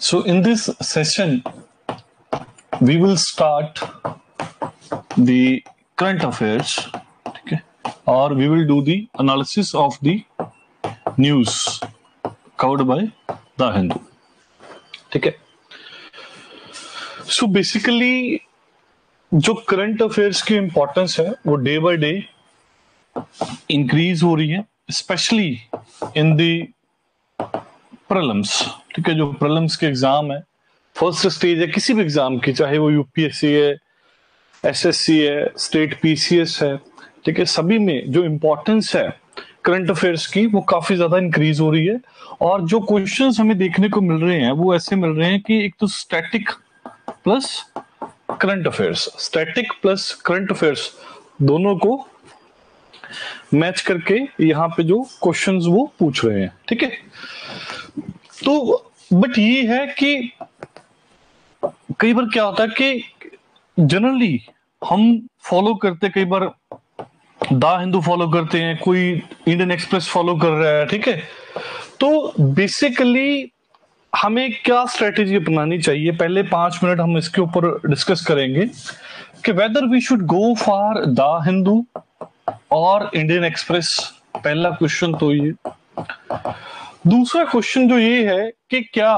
So in this session, we will start the current affairs, okay, or we will do the analysis of the news covered by The Hindu. ठीक है. So basically जो current affairs की importance है वो day by day increase हो रही है, specially in the prelims. ठीक है, जो प्रलम्स के एग्जाम है, फर्स्ट स्टेज है किसी भी एग्जाम की, चाहे वो यूपीएससी है, एसएससी है, स्टेट पीसीएस है, ठीक है, सभी में जो इंपॉर्टेंस है करंट अफेयर्स की वो काफी ज्यादा इंक्रीज हो रही है. और जो क्वेश्चंस हमें देखने को मिल रहे हैं वो ऐसे मिल रहे हैं कि एक तो static plus current affairs, static plus current affairs दोनों को मैच करके यहाँ पे जो क्वेश्चंस वो पूछ रहे हैं. ठीक है, तो बट ये है कि कई बार क्या होता है कि जनरली हम फॉलो करते, कई बार द हिंदू फॉलो करते हैं, कोई इंडियन एक्सप्रेस फॉलो कर रहा है. ठीक है, तो बेसिकली हमें क्या स्ट्रेटेजी अपनानी चाहिए, पहले 5 मिनट हम इसके ऊपर डिस्कस करेंगे कि whether we should go for the Hindu और इंडियन एक्सप्रेस. पहला क्वेश्चन तो ये. दूसरा क्वेश्चन जो ये है कि क्या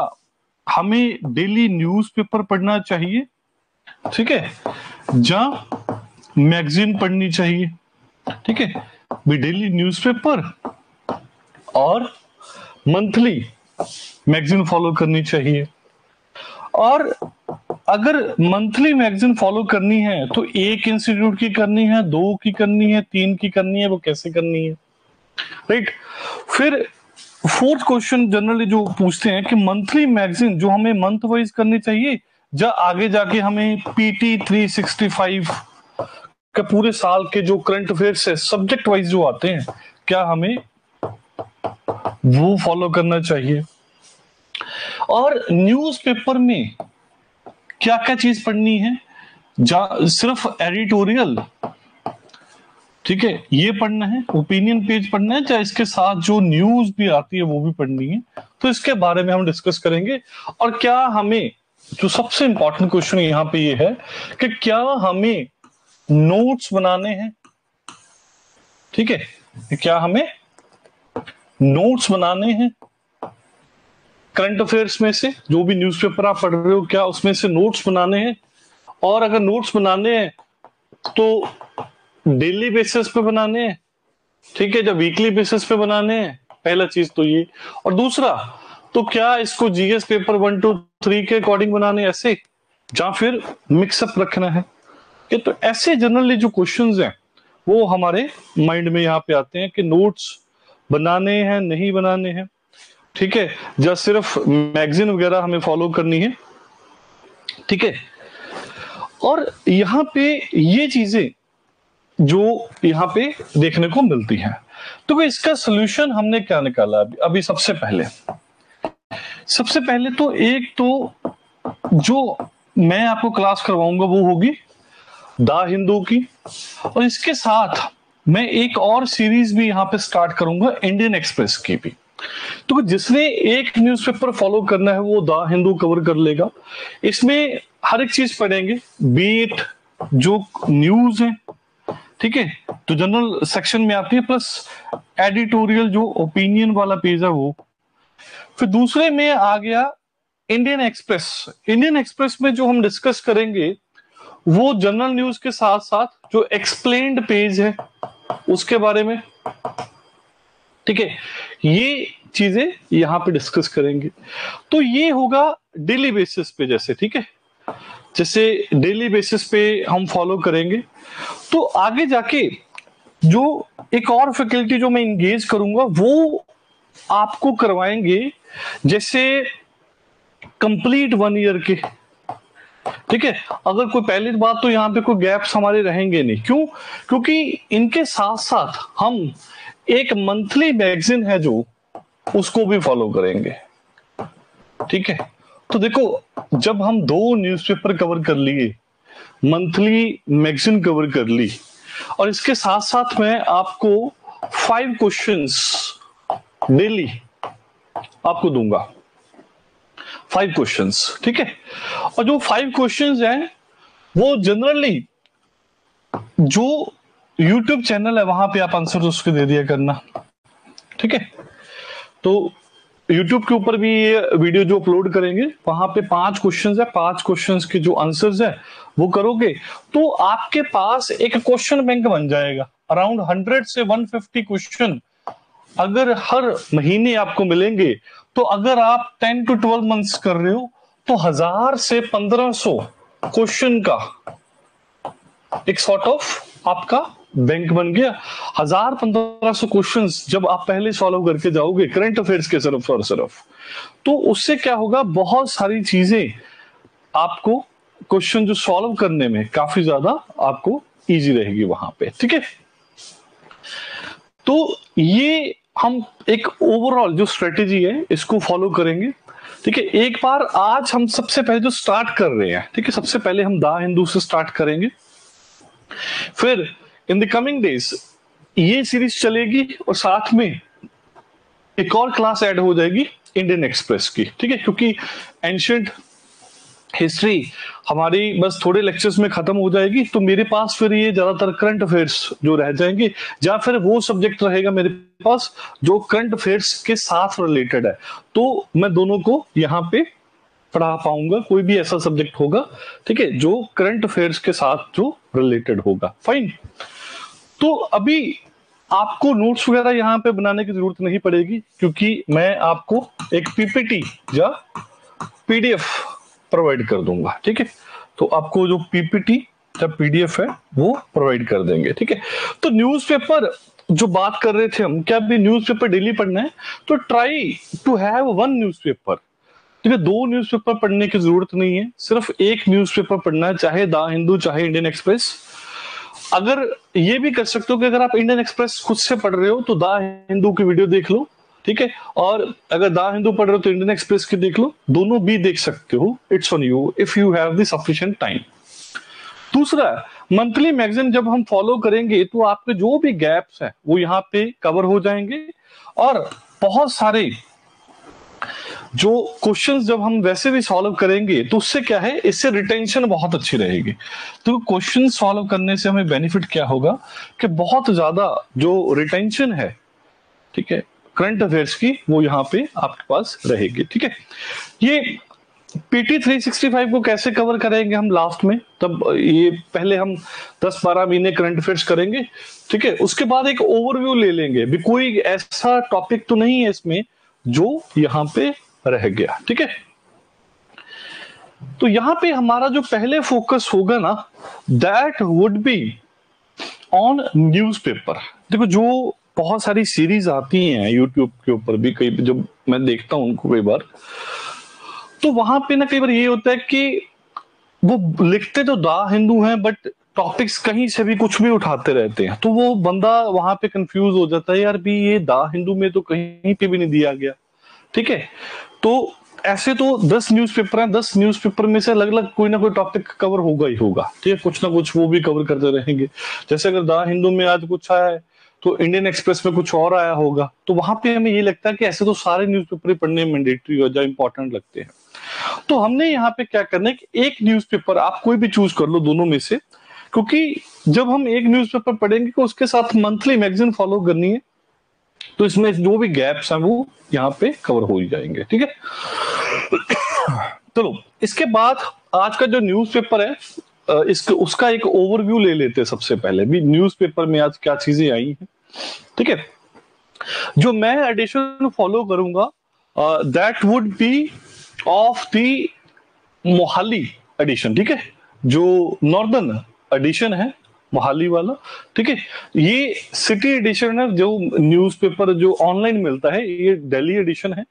हमें डेली न्यूज़पेपर पढ़ना चाहिए, ठीक है, या मैगजीन पढ़नी चाहिए. ठीक है, भी डेली न्यूज़पेपर और मंथली मैगजीन फॉलो करनी चाहिए. और अगर मंथली मैगजीन फॉलो करनी है तो एक इंस्टीट्यूट की करनी है, 2 की करनी है, 3 की करनी है, वो कैसे करनी है, राइट. फिर फोर्थ क्वेश्चन जनरली जो पूछते हैं कि मंथली मैगजीन जो हमें मंथ वाइज करनी चाहिए, या आगे जाके हमें पीटी 365 के पूरे साल के जो करंट अफेयर्स है सब्जेक्ट वाइज जो आते हैं, क्या हमें वो फॉलो करना चाहिए. और न्यूज़पेपर में क्या क्या चीज पढ़नी है, सिर्फ एडिटोरियल, ठीक है, ये पढ़ना है, ओपिनियन पेज पढ़ना है, चाहे इसके साथ जो न्यूज भी आती है वो भी पढ़नी है. तो इसके बारे में हम डिस्कस करेंगे. और क्या हमें, जो सबसे इंपॉर्टेंट क्वेश्चन यहाँ पे ये है कि क्या हमें नोट्स बनाने हैं. ठीक है, क्या हमें नोट्स बनाने हैं करंट अफेयर्स में से, जो भी न्यूज़पेपर आप पढ़ रहे हो क्या उसमें से नोट्स बनाने हैं. और अगर नोट्स बनाने हैं तो डेली बेसिस पे बनाने हैं, ठीक है, जब वीकली बेसिस पे बनाने हैं, पहला चीज तो ये. और दूसरा तो क्या इसको जीएस पेपर 1 2 3 के अकॉर्डिंग बनाने ऐसे, या फिर मिक्सअप रखना है. तो ऐसे जनरली जो क्वेश्चंस हैं वो हमारे माइंड में यहाँ पे आते हैं कि नोट्स बनाने हैं नहीं बनाने हैं, ठीक है, या सिर्फ मैगजीन वगैरह हमें फॉलो करनी है. ठीक है, और यहाँ पे ये चीजें जो यहाँ पे देखने को मिलती हैं. तो इसका सोल्यूशन हमने क्या निकाला अभी सबसे पहले तो एक तो जो मैं आपको क्लास करवाऊंगा वो होगी द हिंदू की, और इसके साथ मैं एक और सीरीज भी यहाँ पे स्टार्ट करूंगा इंडियन एक्सप्रेस की भी. तो जिसने एक न्यूज़पेपर फॉलो करना है वो द हिंदू कवर कर लेगा. इसमें हर एक चीज पढ़ेंगे, बीट जो न्यूज है, ठीक है, तो जनरल सेक्शन में आती है, प्लस एडिटोरियल जो ओपिनियन वाला पेज है वो. फिर दूसरे में आ गया इंडियन एक्सप्रेस. इंडियन एक्सप्रेस में जो हम डिस्कस करेंगे वो जनरल न्यूज के साथ साथ जो एक्सप्लेन्ड पेज है उसके बारे में. ठीक है, ये चीजें यहां पे डिस्कस करेंगे. तो ये होगा डेली बेसिस पे जैसे, ठीक है, जैसे डेली बेसिस पे हम फॉलो करेंगे. तो आगे जाके जो एक और फैकल्टी जो मैं इंगेज करूंगा वो आपको करवाएंगे जैसे कंप्लीट 1 ईयर के. ठीक है, अगर कोई पहली बात तो यहाँ पे कोई गैप्स हमारे रहेंगे नहीं. क्यों? क्योंकि इनके साथ साथ हम एक मंथली मैगजीन है जो उसको भी फॉलो करेंगे. ठीक है, तो देखो जब हम 2 न्यूज़पेपर कवर कर लिए, मंथली मैगजीन कवर कर ली, और इसके साथ साथ मैं आपको 5 क्वेश्चंस डेली आपको दूंगा. 5 क्वेश्चंस, ठीक है। और जो 5 क्वेश्चंस हैं वो जनरली जो YouTube चैनल है वहां पे आप आंसर उसके दे दिया करना, ठीक है। तो YouTube के ऊपर भी ये वीडियो जो अपलोड करेंगे वहां पे 5 क्वेश्चंस है, 5 क्वेश्चंस के जो आंसर्स है वो करोगे तो आपके पास एक क्वेश्चन बैंक बन जाएगा। अराउंड 100 से 150 क्वेश्चन अगर हर महीने आपको मिलेंगे तो अगर आप 10 to 12 मंथ्स कर रहे हो तो 1000 से 1500 क्वेश्चन का एक सॉर्ट ऑफ आपका बैंक बन गया। 1000-1500 क्वेश्चंस जब आप पहले सॉल्व करके जाओगे करंट अफेयर्स के सिर्फ और सिर्फ, तो उससे क्या होगा, बहुत सारी चीजें आपको क्वेश्चन जो सॉल्व करने में काफी ज्यादा आपको इजी रहेगी वहां पे, ठीक है। तो ये हम एक ओवरऑल जो स्ट्रेटेजी है इसको फॉलो करेंगे, ठीक है। एक बार आज हम सबसे पहले जो स्टार्ट कर रहे हैं, ठीक है, सबसे पहले हम द हिंदू से स्टार्ट करेंगे, फिर इन द कमिंग डेज ये सीरीज चलेगी और साथ में एक और क्लास ऐड हो जाएगी इंडियन एक्सप्रेस की, ठीक है, क्योंकि एंशिएंट हिस्ट्री हमारी बस थोड़े लेक्चर्स में खत्म हो जाएगी तो मेरे पास फिर ये ज्यादातर करंट अफेयर्स जो रह जाएंगे या फिर वो सब्जेक्ट रहेगा मेरे पास जो करंट अफेयर्स के साथ रिलेटेड है, तो मैं दोनों को यहाँ पे पढ़ा पाऊंगा। कोई भी ऐसा सब्जेक्ट होगा, ठीक है, जो करंट अफेयर्स के साथ जो रिलेटेड होगा, फाइन। तो अभी आपको नोट्स वगैरह यहाँ पे बनाने की जरूरत नहीं पड़ेगी क्योंकि मैं आपको एक पीपीटी या पीडीएफ प्रोवाइड कर दूंगा, ठीक है। तो आपको जो पीपीटी या पीडीएफ है वो प्रोवाइड कर देंगे, ठीक है। तो न्यूज़पेपर जो बात कर रहे थे हम, क्या अभी न्यूज़पेपर डेली पढ़ना है, तो ट्राई टू हैव 1 न्यूज़पेपर, ठीक है। 2 न्यूज़पेपर पढ़ने की जरूरत नहीं है, सिर्फ 1 न्यूज़पेपर पढ़ना है, चाहे द हिंदू चाहे इंडियन एक्सप्रेस। अगर ये भी कर सकते हो कि अगर आप इंडियन एक्सप्रेस खुद से पढ़ रहे हो तो द हिंदू की वीडियो देख लो, ठीक है, और अगर द हिंदू पढ़ रहे हो तो इंडियन एक्सप्रेस की देख लो, दोनों भी देख सकते हो, it's on you if you have the sufficient time. दूसरा, मंथली मैगजीन जब हम फॉलो करेंगे तो आपके जो भी गैप्स है वो यहाँ पे कवर हो जाएंगे और बहुत सारे जो क्वेश्चंस जब हम वैसे भी सॉल्व करेंगे तो उससे क्या है, इससे रिटेंशन बहुत अच्छी रहेगी। तो क्वेश्चन सॉल्व करने से हमें बेनिफिट क्या होगा कि बहुत ज्यादा जो रिटेंशन है, ठीक है, करंट अफेयर्स की, वो यहाँ पे आपके पास रहेगी, ठीक है। ये पीटी 365 को कैसे कवर करेंगे हम लास्ट में, तब ये पहले हम 10-12 महीने करंट अफेयर्स करेंगे, ठीक है, उसके बाद एक ओवरव्यू ले लेंगे भी कोई ऐसा टॉपिक तो नहीं है इसमें जो यहाँ पे रह गया, ठीक है। तो यहाँ पे हमारा जो पहले फोकस होगा ना, that would be on newspaper. देखो जो बहुत सारी सीरीज आती हैं यूट्यूब के ऊपर भी, कई जब मैं देखता हूं उनको कई बार, तो वहां पे ना कई बार ये होता है कि वो लिखते तो द हिंदू हैं बट टॉपिक्स कहीं से भी कुछ भी उठाते रहते हैं, तो वो बंदा वहां पे कंफ्यूज हो जाता है, यार भी ये द हिंदू में तो कहीं पे भी नहीं दिया गया, ठीक है। तो ऐसे तो 10 न्यूज़पेपर हैं, 10 न्यूज़पेपर में से अलग अलग कोई ना कोई टॉपिक कवर होगा ही होगा, ठीक है, कुछ ना कुछ वो भी कवर करते रहेंगे। जैसे अगर द हिंदू में आज कुछ आया है तो इंडियन एक्सप्रेस में कुछ और आया होगा, तो वहां पे हमें ये लगता है कि ऐसे तो सारे न्यूज़पेपर पढ़ने मैंडेटरी हो या इंपॉर्टेंट लगते हैं। तो हमने यहाँ पे क्या करना है कि एक न्यूज़पेपर आप कोई भी चूज कर लो दोनों में से, क्योंकि जब हम एक न्यूज़पेपर पढ़ेंगे तो उसके साथ मंथली मैगजीन फॉलो करनी है, तो इसमें जो भी गैप्स हैं वो यहाँ पे कवर हो ही जाएंगे, ठीक है। चलो इसके बाद आज का जो न्यूज़पेपर है उसका एक ओवरव्यू ले लेते हैं। सबसे पहले भी न्यूज़पेपर में आज क्या चीजें आई हैं, ठीक है। जो मैं एडिशन फॉलो करूंगा that would be of the Mohali edition, ठीक है, जो नॉर्दर्न एडिशन है मोहाली वाला, ठीक है। ये सिटी एडिशन है, जो न्यूज़पेपर जो ऑनलाइन मिलता है ये दिल्ली एडिशन है।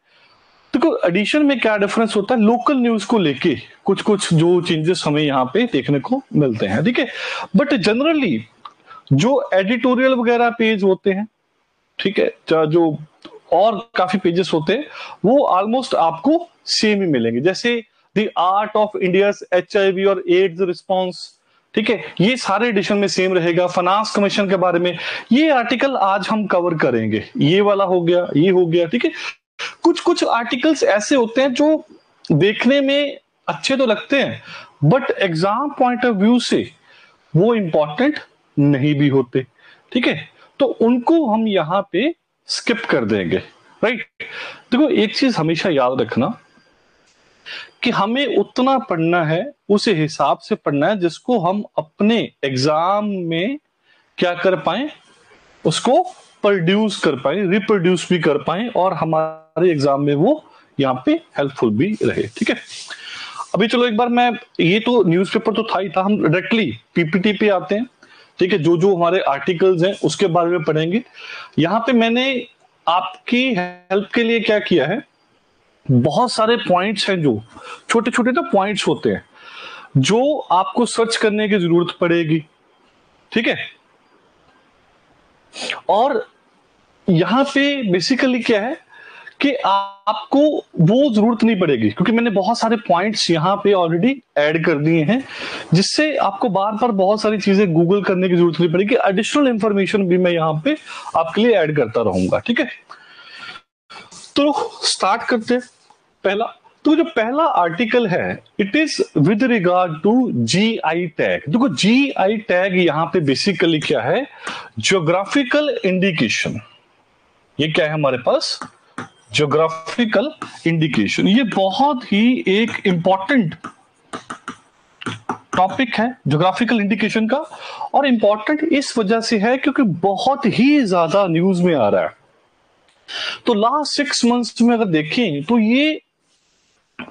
देखो एडिशन में क्या डिफरेंस होता है, लोकल न्यूज को लेके कुछ कुछ जो चेंजेस हमें यहाँ पे देखने को मिलते हैं, ठीक है। बट जनरली जो एडिटोरियल वगैरह पेज होते हैं, ठीक है, जो और काफी पेजेस होते हैं वो ऑलमोस्ट आपको सेम ही मिलेंगे, जैसे the art of India's HIV और एड्स रिस्पॉन्स, ठीक है, ये सारे एडिशन में सेम रहेगा। फाइनेंस कमीशन के बारे में ये आर्टिकल आज हम कवर करेंगे, ये वाला हो गया, ये हो गया, ठीक है। कुछ कुछ आर्टिकल्स ऐसे होते हैं जो देखने में अच्छे तो लगते हैं, but exam point of view से वो इंपॉर्टेंट नहीं भी होते, ठीक है। तो उनको हम यहां पे स्किप कर देंगे, राइट। देखो एक चीज हमेशा याद रखना कि हमें उतना पढ़ना है, उस हिसाब से पढ़ना है जिसको हम अपने एग्जाम में क्या कर पाए, उसको प्रोड्यूस कर पाए, रिप्रोड्यूस भी कर पाए, और हमारे एग्जाम में वो यहाँ पे हेल्पफुल भी रहे, ठीक है। अभी चलो एक बार मैं, ये तो न्यूज़पेपर तो था ही था, हम डायरेक्टली पीपीटी पे आते हैं, ठीक है। जो जो हमारे आर्टिकल्स हैं उसके बारे में पढ़ेंगे। यहाँ पे मैंने आपकी हेल्प के लिए क्या किया है, बहुत सारे पॉइंट्स हैं, जो छोटे छोटे ना पॉइंट्स होते हैं जो आपको सर्च करने की जरूरत पड़ेगी, ठीक है। और यहां पे बेसिकली क्या है कि आपको वो जरूरत नहीं पड़ेगी, क्योंकि मैंने बहुत सारे पॉइंट्स यहां पे ऑलरेडी ऐड कर दिए हैं, जिससे आपको बार बार बहुत सारी चीजें गूगल करने की जरूरत नहीं पड़ेगी। एडिशनल इंफॉर्मेशन भी मैं यहां पे आपके लिए ऐड करता रहूंगा, ठीक है। तो स्टार्ट करते हैं। पहला, तो जो पहला आर्टिकल है, it is with regard to GI tag. देखो जीआई टैग यहां पे बेसिकली क्या है, ज्योग्राफिकल इंडिकेशन। ये क्या है हमारे पास, ज्योग्राफिकल इंडिकेशन। ये बहुत ही एक इंपॉर्टेंट टॉपिक है ज्योग्राफिकल इंडिकेशन का, और इंपॉर्टेंट इस वजह से है क्योंकि बहुत ही ज्यादा न्यूज में आ रहा है। तो लास्ट 6 मंथ्स में अगर देखें तो ये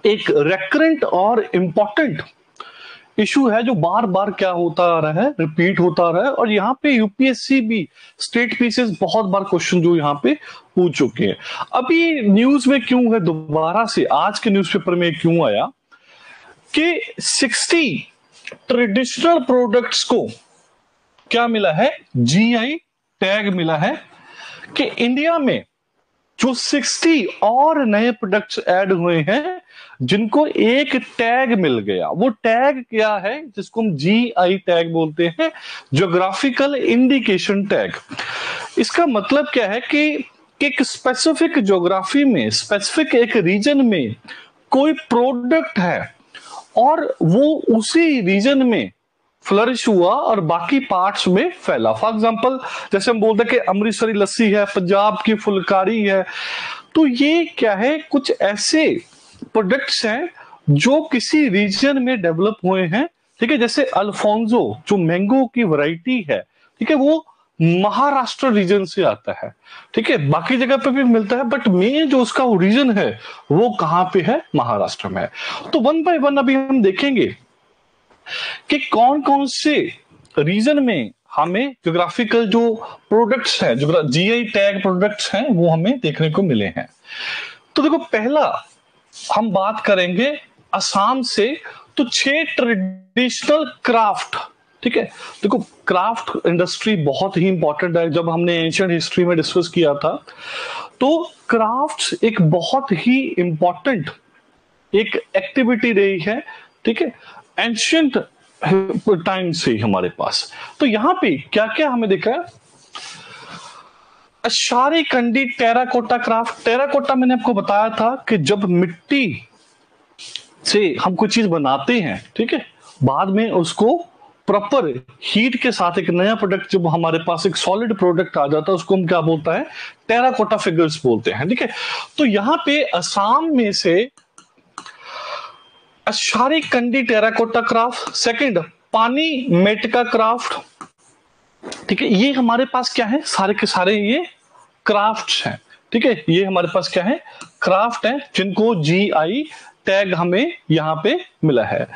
एक रेकरेंट और इंपॉर्टेंट इशू है, जो बार बार क्या होता आ रहा है, रिपीट होता आ रहा है। और यहाँ पे यूपीएससी भी स्टेट पीसेस बहुत बार क्वेश्चन जो यहाँ पे पूछ चुके हैं। अभी न्यूज में क्यों है, दोबारा से आज के न्यूज़पेपर में क्यों आया कि 60 ट्रेडिशनल प्रोडक्ट्स को क्या मिला है, जीआई टैग मिला है, कि इंडिया में जो 60 और नए प्रोडक्ट्स ऐड हुए हैं जिनको एक टैग मिल गया। वो टैग क्या है, जिसको हम जीआई टैग बोलते हैं, ज्योग्राफिकल इंडिकेशन टैग। इसका मतलब क्या है कि एक स्पेसिफिक ज्योग्राफी में, स्पेसिफिक एक रीजन में कोई प्रोडक्ट है और वो उसी रीजन में फ्लरिश हुआ और बाकी पार्ट्स में फैला। फॉर एग्जांपल जैसे हम बोलते हैं कि अमृतसरी लस्सी है, पंजाब की फुलकारी है, तो ये क्या है, कुछ ऐसे प्रोडक्ट्स हैं जो किसी रीजन में डेवलप हुए हैं, ठीक है। जैसे अल्फोंसो जो मैंगो की वैरायटी है, ठीक है, वो महाराष्ट्र रीजन से आता है, ठीक है। बाकी जगह पे भी मिलता है, बट मेन जो उसका ओरिजिन है वो कहां पे है, महाराष्ट्र में है। तो वन बाय वन अभी हम देखेंगे कि कौन कौन से रीजन में हमें ज्योग्राफिकल जो प्रोडक्ट्स हैं, जो जीआई टैग प्रोडक्ट्स हैं, वो हमें देखने को मिले हैं। तो देखो पहला हम बात करेंगे असम से, तो 6 ट्रेडिशनल क्राफ्ट, ठीक है। देखो क्राफ्ट इंडस्ट्री बहुत ही इंपॉर्टेंट है, जब हमने एंशिएंट हिस्ट्री में डिस्कस किया था, तो क्राफ्ट्स एक बहुत ही इंपॉर्टेंट एक एक्टिविटी रही है, ठीक है, एंशिएंट टाइम से हमारे पास। तो यहां पे क्या क्या हमें देखा है, अशारी कंडी टेराकोटा क्राफ्ट। टेराकोटा मैंने आपको बताया था कि जब मिट्टी से हम कोई चीज बनाते हैं, ठीक है, बाद में उसको प्रॉपर हीट के साथ एक नया प्रोडक्ट, जब हमारे पास एक सॉलिड प्रोडक्ट आ जाता है, उसको हम क्या बोलता है, टेराकोटा फिगर्स बोलते हैं, ठीक है। तो यहां पे असम में से अशारी कंडी टेराकोटा क्राफ्ट, सेकंड पानी मेटका क्राफ्ट, ठीक है। ये हमारे पास क्या है, सारे के सारे ये क्राफ्ट्स हैं, ठीक है। ये हमारे पास क्या है, क्राफ्ट है, जिनको जीआई टैग हमें यहां पे मिला है।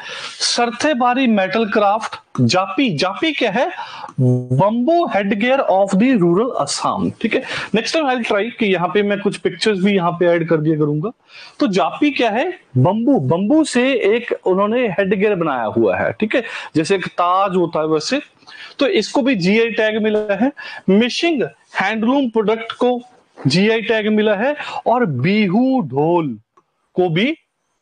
सरथेबारी मेटल क्राफ्ट, जापी, जापी क्या है, bamboo headgear of the rural Assam, ठीक है। Next time I will try कि यहाँ पे मैं कुछ पिक्चर्स भी यहाँ पे ऐड कर दिया करूंगा। तो जापी क्या है, बंबू, बंबू से एक उन्होंने हेडगियर बनाया हुआ है, ठीक है, जैसे एक ताज होता है वैसे। तो इसको भी जीआई टैग मिला है। मिशिंग हैंडलूम प्रोडक्ट को जीआई टैग मिला है, और बीहू ढोल को भी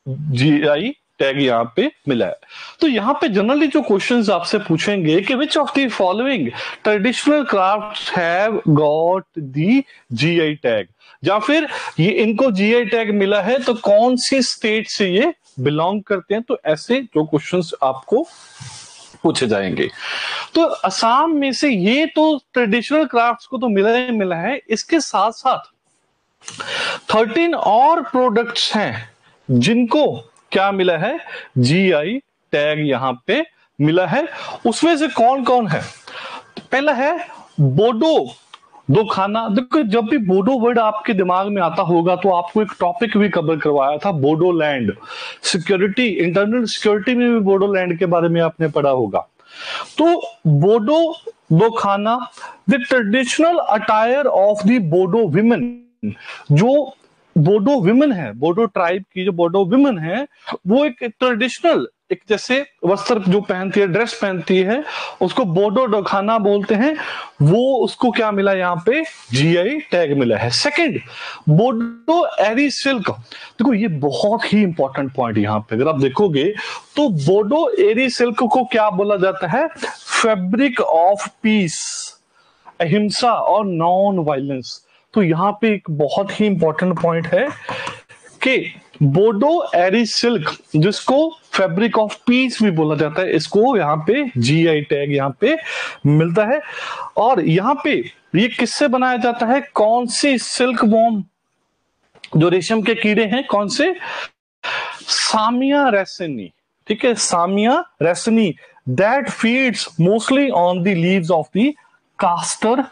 जीआई टैग यहाँ पे मिला है। तो यहाँ पे जनरली जो क्वेश्चंस आपसे पूछेंगे कि which of the following traditional crafts have got the GI tag, या फिर ये इनको जीआई टैग मिला है तो कौन सी स्टेट से ये बिलोंग करते हैं। तो ऐसे जो क्वेश्चंस आपको पूछे जाएंगे। तो असम में से ये तो ट्रेडिशनल क्राफ्ट्स को तो मिला ही मिला है, इसके साथ साथ 13 और प्रोडक्ट्स हैं जिनको क्या मिला है, जीआई टैग यहां पे मिला है। उसमें से कौन कौन है? पहला है बोडो दो खाना। देखो जब भी बोडो वर्ड आपके दिमाग में आता होगा तो आपको एक टॉपिक भी कवर करवाया था, बोडोलैंड सिक्योरिटी, इंटरनल सिक्योरिटी में भी बोडोलैंड के बारे में आपने पढ़ा होगा। तो बोडो दो खाना, the traditional attire of the Bodo women, जो बोडो विमेन है, बोडो ट्राइब की जो बोडो विमेन है, वो एक ट्रेडिशनल एक जैसे वस्त्र जो पहनती है, ड्रेस पहनती है, उसको बोडो डोखाना बोलते हैं। वो उसको क्या मिला यहाँ पे, जीआई टैग मिला है। सेकंड, बोडो एरी सिल्क। देखो ये बहुत ही इंपॉर्टेंट पॉइंट यहाँ पे अगर आप देखोगे तो बोडो एरी सिल्क को क्या बोला जाता है, फैब्रिक ऑफ पीस, अहिंसा और नॉन वायलेंस। तो यहाँ पे एक बहुत ही इंपॉर्टेंट पॉइंट है कि बोडो एरी सिल्क, जिसको फैब्रिक ऑफ पीस भी बोला जाता है, इसको यहाँ पे जीआई टैग यहाँ पे मिलता है। और यहाँ पे ये किससे बनाया जाता है, कौन सी सिल्क वॉर्म, जो रेशम के कीड़े हैं, कौन से, सामिया रेसिनी, ठीक है, Samia ricini, that feeds mostly on the leaves of the castor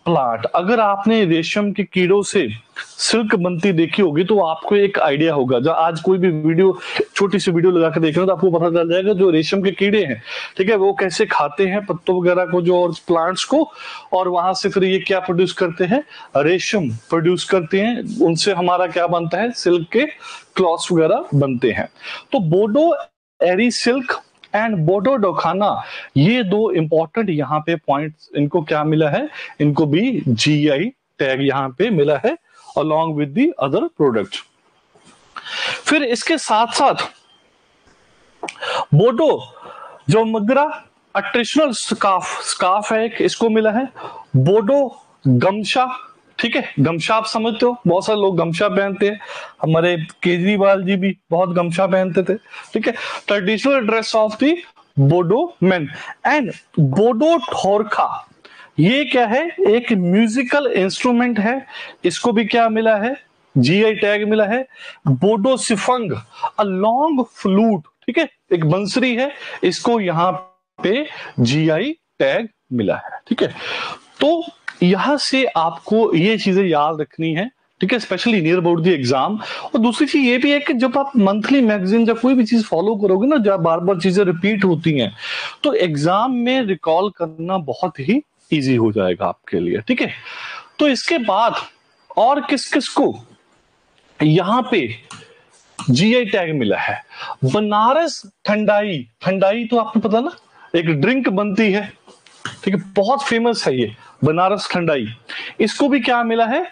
plant. अगर आपने रेशम के कीड़ों से सिल्क बनती देखी होगी तो आपको एक आइडिया होगा। जब आज कोई भी वीडियो, छोटी सी वीडियो लगा के देख रहे हो तो आपको पता चल जाएगा जो रेशम के कीड़े हैं, ठीक है, वो कैसे खाते हैं पत्तों वगैरह को, जो और प्लांट्स को, और वहां से फिर ये क्या प्रोड्यूस करते हैं, रेशम प्रोड्यूस करते हैं। उनसे हमारा क्या बनता है, सिल्क के क्लॉथ्स वगैरह बनते हैं। तो बोडो एरी सिल्क एंड बोडो डोखाना, ये दो इंपॉर्टेंट यहाँ पे पॉइंट्स, इनको क्या मिला है, इनको भी जीआई टैग यहाँ पे मिला है along with the other products। फिर इसके साथ साथ बोडो जो मगरा ट्रेडिशनल स्कार्फ है, इसको मिला है। बोडो गमछा, ठीक है, गमछा आप समझते हो, बहुत सारे लोग गमछा पहनते हैं, हमारे केजरीवाल जी भी बहुत गमछा पहनते थे, ठीक है। Traditional dress of the Bodo man. And Bodo ठोरखा, ये क्या है, एक म्यूजिकल इंस्ट्रूमेंट है, इसको भी क्या मिला है, जीआई टैग मिला है। बोडो सिफंग, अ लॉन्ग फ्लूट, ठीक है, एक बंसरी है, इसको यहाँ पे जीआई टैग मिला है, ठीक है। तो यहां से आपको ये चीजें याद रखनी है, ठीक है, specially near about the exam. और दूसरी चीज ये भी है कि जब आप मंथली मैगजीन या कोई भी चीज फॉलो करोगे ना, जब बार बार चीजें रिपीट होती हैं तो एग्जाम में रिकॉल करना बहुत ही इजी हो जाएगा आपके लिए, ठीक है। तो इसके बाद और किस किस को यहां पे जीआई टैग मिला है, बनारस ठंडाई। ठंडाई तो आपको पता ना, एक ड्रिंक बनती है, ठीक है, बहुत फेमस है ये बनारस ठंडाई, इसको भी क्या मिला है,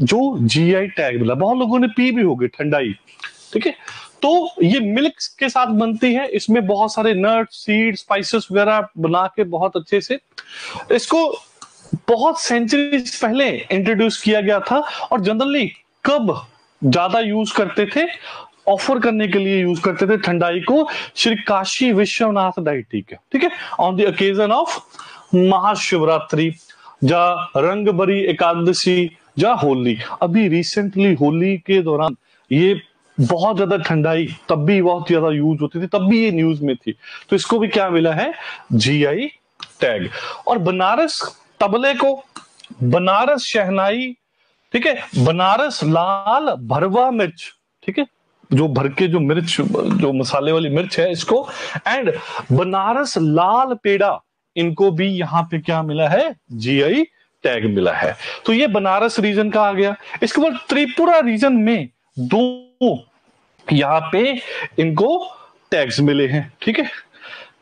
जो जीआई टैग मिला। बहुत लोगों ने पी भी होगी ठंडाई, ठीक है। तो ये मिल्क के साथ बनती है, इसमें बहुत सारे नट्स, सीड्स, स्पाइसेस वगैरह बना के बहुत अच्छे से, इसको बहुत सेंचुरीज पहले इंट्रोड्यूस किया गया था। और जनरली कब ज्यादा यूज करते थे, ऑफर करने के लिए यूज करते थे ठंडाई को, श्री काशी विश्वनाथ डाइटी के, ठीक है, on the occasion of Mahashivratri या रंगबरी एकादशी या होली। अभी रिसेंटली होली के दौरान ये बहुत ज्यादा ठंडाई तब भी बहुत ज्यादा यूज होती थी, तब भी ये न्यूज में थी, तो इसको भी क्या मिला है, जीआई टैग। और बनारस तबले को बनारस शहनाई, ठीक है, बनारस लाल भरवा मिर्च, ठीक है, जो भर के जो मिर्च, जो मसाले वाली मिर्च है, इसको, एंड बनारस लाल पेड़ा, इनको भी यहां पे क्या मिला है, जीआई टैग मिला है। तो ये बनारस रीजन का आ गया। इसके बाद त्रिपुरा रीजन में दो यहां पे इनको टैग्स मिले हैं, ठीक है।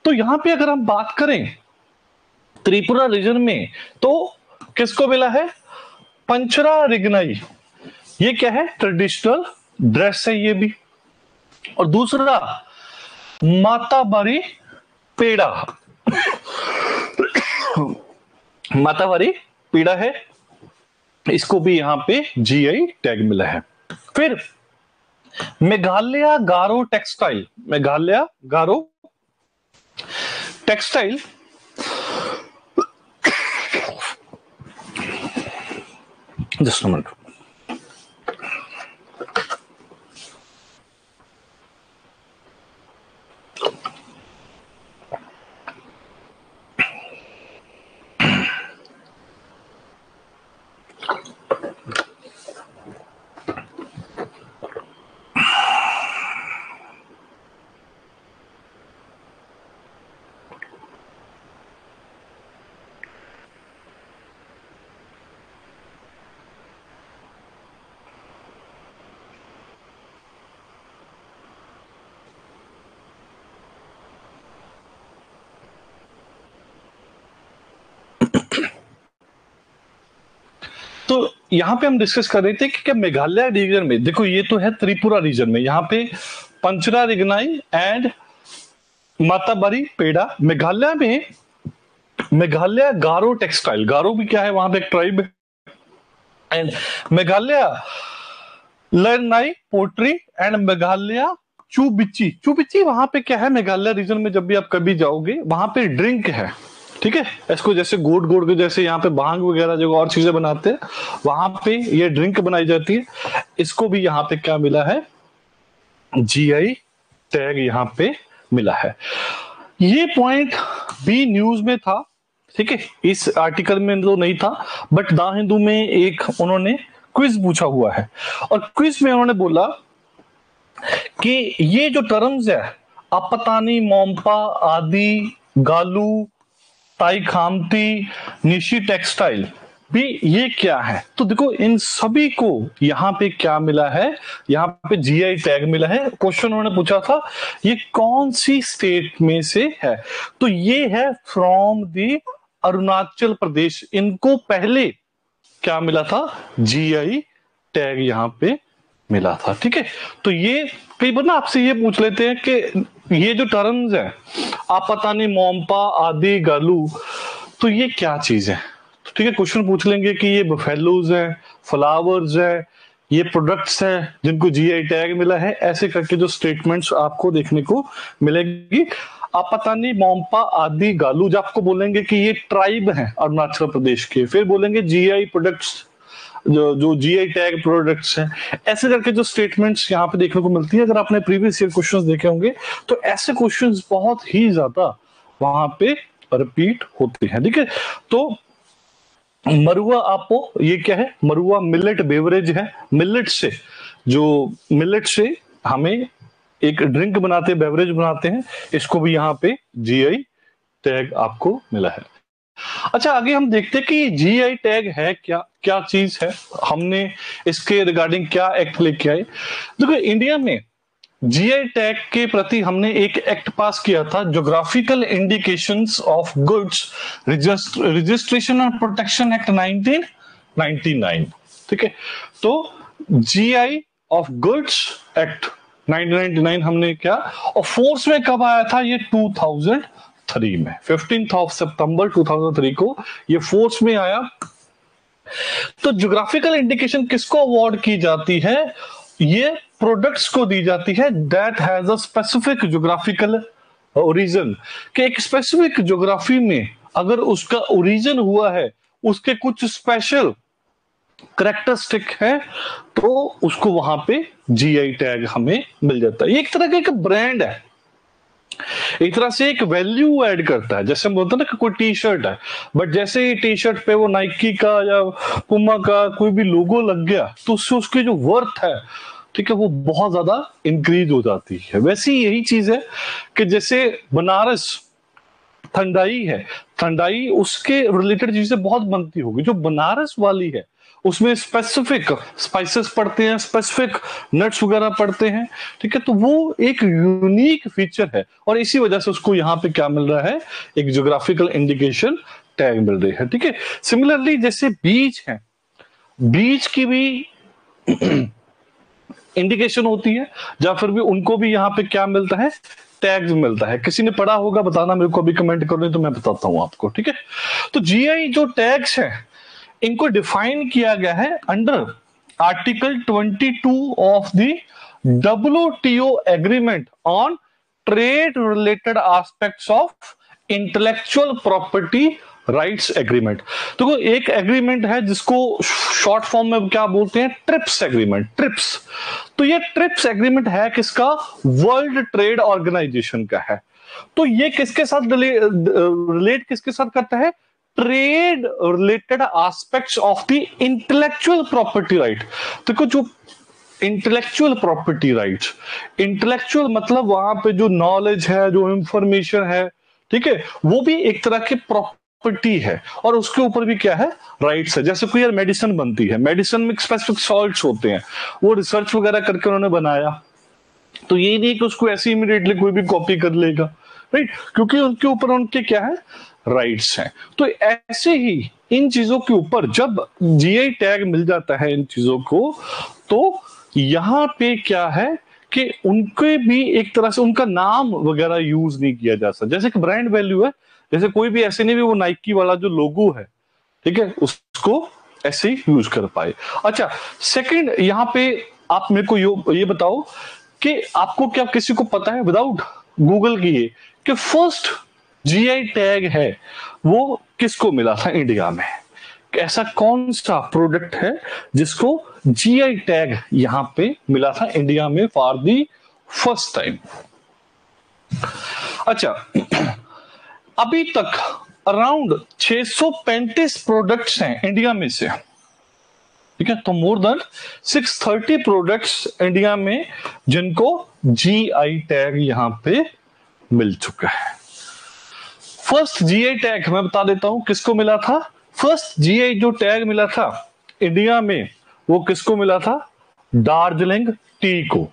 तो यहां पे अगर हम बात करें त्रिपुरा रीजन में, तो किसको मिला है, पंचरा रिगनाई, ये क्या है, ट्रेडिशनल ड्रेस है ये भी। और दूसरा माताबारी पेड़ा, माताबारी पेड़ा है, इसको भी यहां पे जीआई टैग मिला है। फिर Meghalaya Garo textile, Meghalaya Garo textile, just a minute. तो यहां पे हम डिस्कस कर रहे थे कि क्या मेघालय रीजन में, देखो ये तो है त्रिपुरा रीजन में, यहां पे पंचरा रिगनाई एंड माताबारी पेड़ा। मेघालय में मेघालय गारो टेक्सटाइल, गारो भी क्या है वहां पे एक ट्राइब है, and Meghalaya Larnai pottery and Meghalaya Chubichi, Chubichi वहां पे क्या है मेघालय रीजन में, जब भी आप कभी जाओगे वहां पे ड्रिंक है, ठीक है, इसको जैसे गोड गोड के जैसे यहाँ पे भांग वगैरह जो और चीजें बनाते हैं वहां पे ये ड्रिंक बनाई जाती है। इसको भी यहाँ पे क्या मिला है, जीआई टैग यहाँ पे मिला है। ये पॉइंट भी न्यूज में था, ठीक है, इस आर्टिकल में तो नहीं था, बट द हिंदू में एक उन्होंने क्विज पूछा हुआ है, और क्विज में उन्होंने बोला कि ये जो टर्म्स है अपतानी, मोम्पा, आदि, गालू, ताई खामती, निशी टेक्सटाइल भी ये क्या है। तो देखो इन सभी को यहाँ पे क्या मिला है, यहाँ पे जीआई टैग मिला है। क्वेश्चन उन्होंने पूछा था ये कौन सी स्टेट में से है, तो ये है फ्रॉम द अरुणाचल प्रदेश। इनको पहले क्या मिला था, जीआई टैग यहाँ पे मिला था, ठीक है। तो ये कई बार ना आपसे ये पूछ लेते हैं कि ये जो टर्म्स है आपतानी, मोम्पा, आदि, गालू, तो ये क्या चीज है, तो ठीक है, क्वेश्चन पूछ लेंगे कि ये बफेलोज है, फ्लावर्स है, ये प्रोडक्ट्स है जिनको जीआई टैग मिला है, ऐसे करके जो स्टेटमेंट्स आपको देखने को मिलेगी। आपतानी, मोम्पा, आदि, गालू जब आपको बोलेंगे कि ये ट्राइब है अरुणाचल प्रदेश के, फिर बोलेंगे जीआई प्रोडक्ट्स, जो जीआई टैग प्रोडक्ट्स हैं, ऐसे करके जो स्टेटमेंट्स यहाँ पे देखने को मिलती है। अगर आपने प्रीवियस ईयर क्वेश्चंस देखे होंगे तो ऐसे क्वेश्चंस बहुत ही ज्यादा वहां पे रिपीट होते हैं, ठीक है। तो मरुआ आपो, ये क्या है, मरुआ मिलेट बेवरेज है, मिलेट से हमें एक ड्रिंक बनाते हैं, बेवरेज बनाते हैं, इसको भी यहाँ पे जीआई टैग आपको मिला है। अच्छा आगे हम देखते हैं कि जीआई टैग है क्या, क्या चीज है, हमने इसके रिगार्डिंग क्या एक्ट लेके आए। देखो इंडिया में जीआई टैग के प्रति हमने एक एक्ट पास किया था, geographical indications of goods registration and protection act 1999, ठीक है। तो जीआई ऑफ गुड्स एक्ट 1999 हमने क्या, और फोर्स में कब आया था, ये 2003 में, 15 सितंबर 2003 को ये फोर्स में आया। तो ज्योग्राफिकल इंडिकेशन किसको अवार्ड की जाती है, ये प्रोडक्ट्स को दी जाती है that has a specific geographical origin, कि एक स्पेसिफिक ज्योग्राफी में अगर उसका ओरिजिन हुआ है, उसके कुछ स्पेशल करेक्टरिस्टिक है, तो उसको वहां पे जीआई टैग हमें मिल जाता है। ये एक तरह का एक ब्रांड है, एक तरह से एक वैल्यू ऐड करता है। जैसे हम बोलते हैं ना कि कोई टी शर्ट है, बट जैसे ही टी शर्ट पे वो नाइकी का या पुमा का कोई भी लोगो लग गया तो उससे उसकी जो वर्थ है, ठीक है, वो बहुत ज्यादा इंक्रीज हो जाती है। वैसे ही यही चीज है कि जैसे बनारस ठंडाई है, ठंडाई उसके रिलेटेड चीजें बहुत बनती होगी, जो बनारस वाली है उसमें स्पेसिफिक स्पाइसेस पड़ते हैं, स्पेसिफिक नट्स वगैरह पड़ते हैं, ठीक है, तो वो एक यूनिक फीचर है, और इसी वजह से उसको यहाँ पे क्या मिल रहा है, एक ज्योग्राफिकल इंडिकेशन टैग मिल रही है, ठीक है। सिमिलरली जैसे बीच है, बीच की भी इंडिकेशन होती है, या फिर भी उनको भी यहाँ पे क्या मिलता है, टैग्स मिलता है। किसी ने पढ़ा होगा बताना मेरे को, अभी कमेंट करो तो मैं बताता हूं आपको, ठीक है। तो जीआई जो टैग्स है इनको डिफाइन किया गया है under article 22 of the WTO agreement on trade related aspects of intellectual property rights agreement. तो एक एग्रीमेंट है जिसको शॉर्ट फॉर्म में क्या बोलते हैं, ट्रिप्स एग्रीमेंट, ट्रिप्स। तो ये ट्रिप्स एग्रीमेंट है किसका, वर्ल्ड ट्रेड ऑर्गेनाइजेशन का है। तो ये किसके साथ रिलेट किसके साथ करता है, trade related aspects of the intellectual property right. देखो जो इंटेलेक्चुअल प्रॉपर्टी राइट्स, इंटेलेक्चुअल मतलब वहां पे जो नॉलेज है, जो इंफॉर्मेशन है, ठीक है, वो भी एक तरह की प्रॉपर्टी है, और उसके ऊपर भी क्या है, राइट्स है। जैसे कोई यार मेडिसिन बनती है, मेडिसिन में स्पेसिफिक सॉल्ट्स होते हैं, वो रिसर्च वगैरह करके उन्होंने बनाया, तो ये नहीं कि उसको ऐसे इमीडिएटली कोई भी कॉपी कर लेगा, राइट, क्योंकि उनके ऊपर उनके क्या है, राइट्स हैं। तो ऐसे ही इन चीजों के ऊपर जब जीआई टैग मिल जाता है इन चीजों को, तो यहां पे क्या है कि उनके भी एक तरह से उनका नाम वगैरह यूज नहीं किया जा सकता। जैसे कि ब्रांड वैल्यू है, जैसे कोई भी ऐसे नहीं भी वो नाइकी वाला जो लोगो है, ठीक है, उसको ऐसे ही यूज कर पाए। अच्छा, सेकंड यहां पे आप मेरे को ये बताओ कि आपको क्या किसी को पता है विदाउट गूगल किए कि फर्स्ट जीआई टैग है वो किसको मिला था इंडिया में? ऐसा कौन सा प्रोडक्ट है जिसको जीआई टैग यहां पे मिला था इंडिया में फॉर दी फर्स्ट टाइम? अच्छा, अभी तक अराउंड 635 प्रोडक्ट्स हैं इंडिया में से, ठीक है। तो मोर देन 630 प्रोडक्ट्स इंडिया में जिनको जीआई टैग यहां पे मिल चुका है। फर्स्ट जीआई टैग मैं बता देता हूं किसको मिला था। फर्स्ट जीआई जो टैग मिला था इंडिया में वो किसको मिला था, दार्जिलिंग टी को,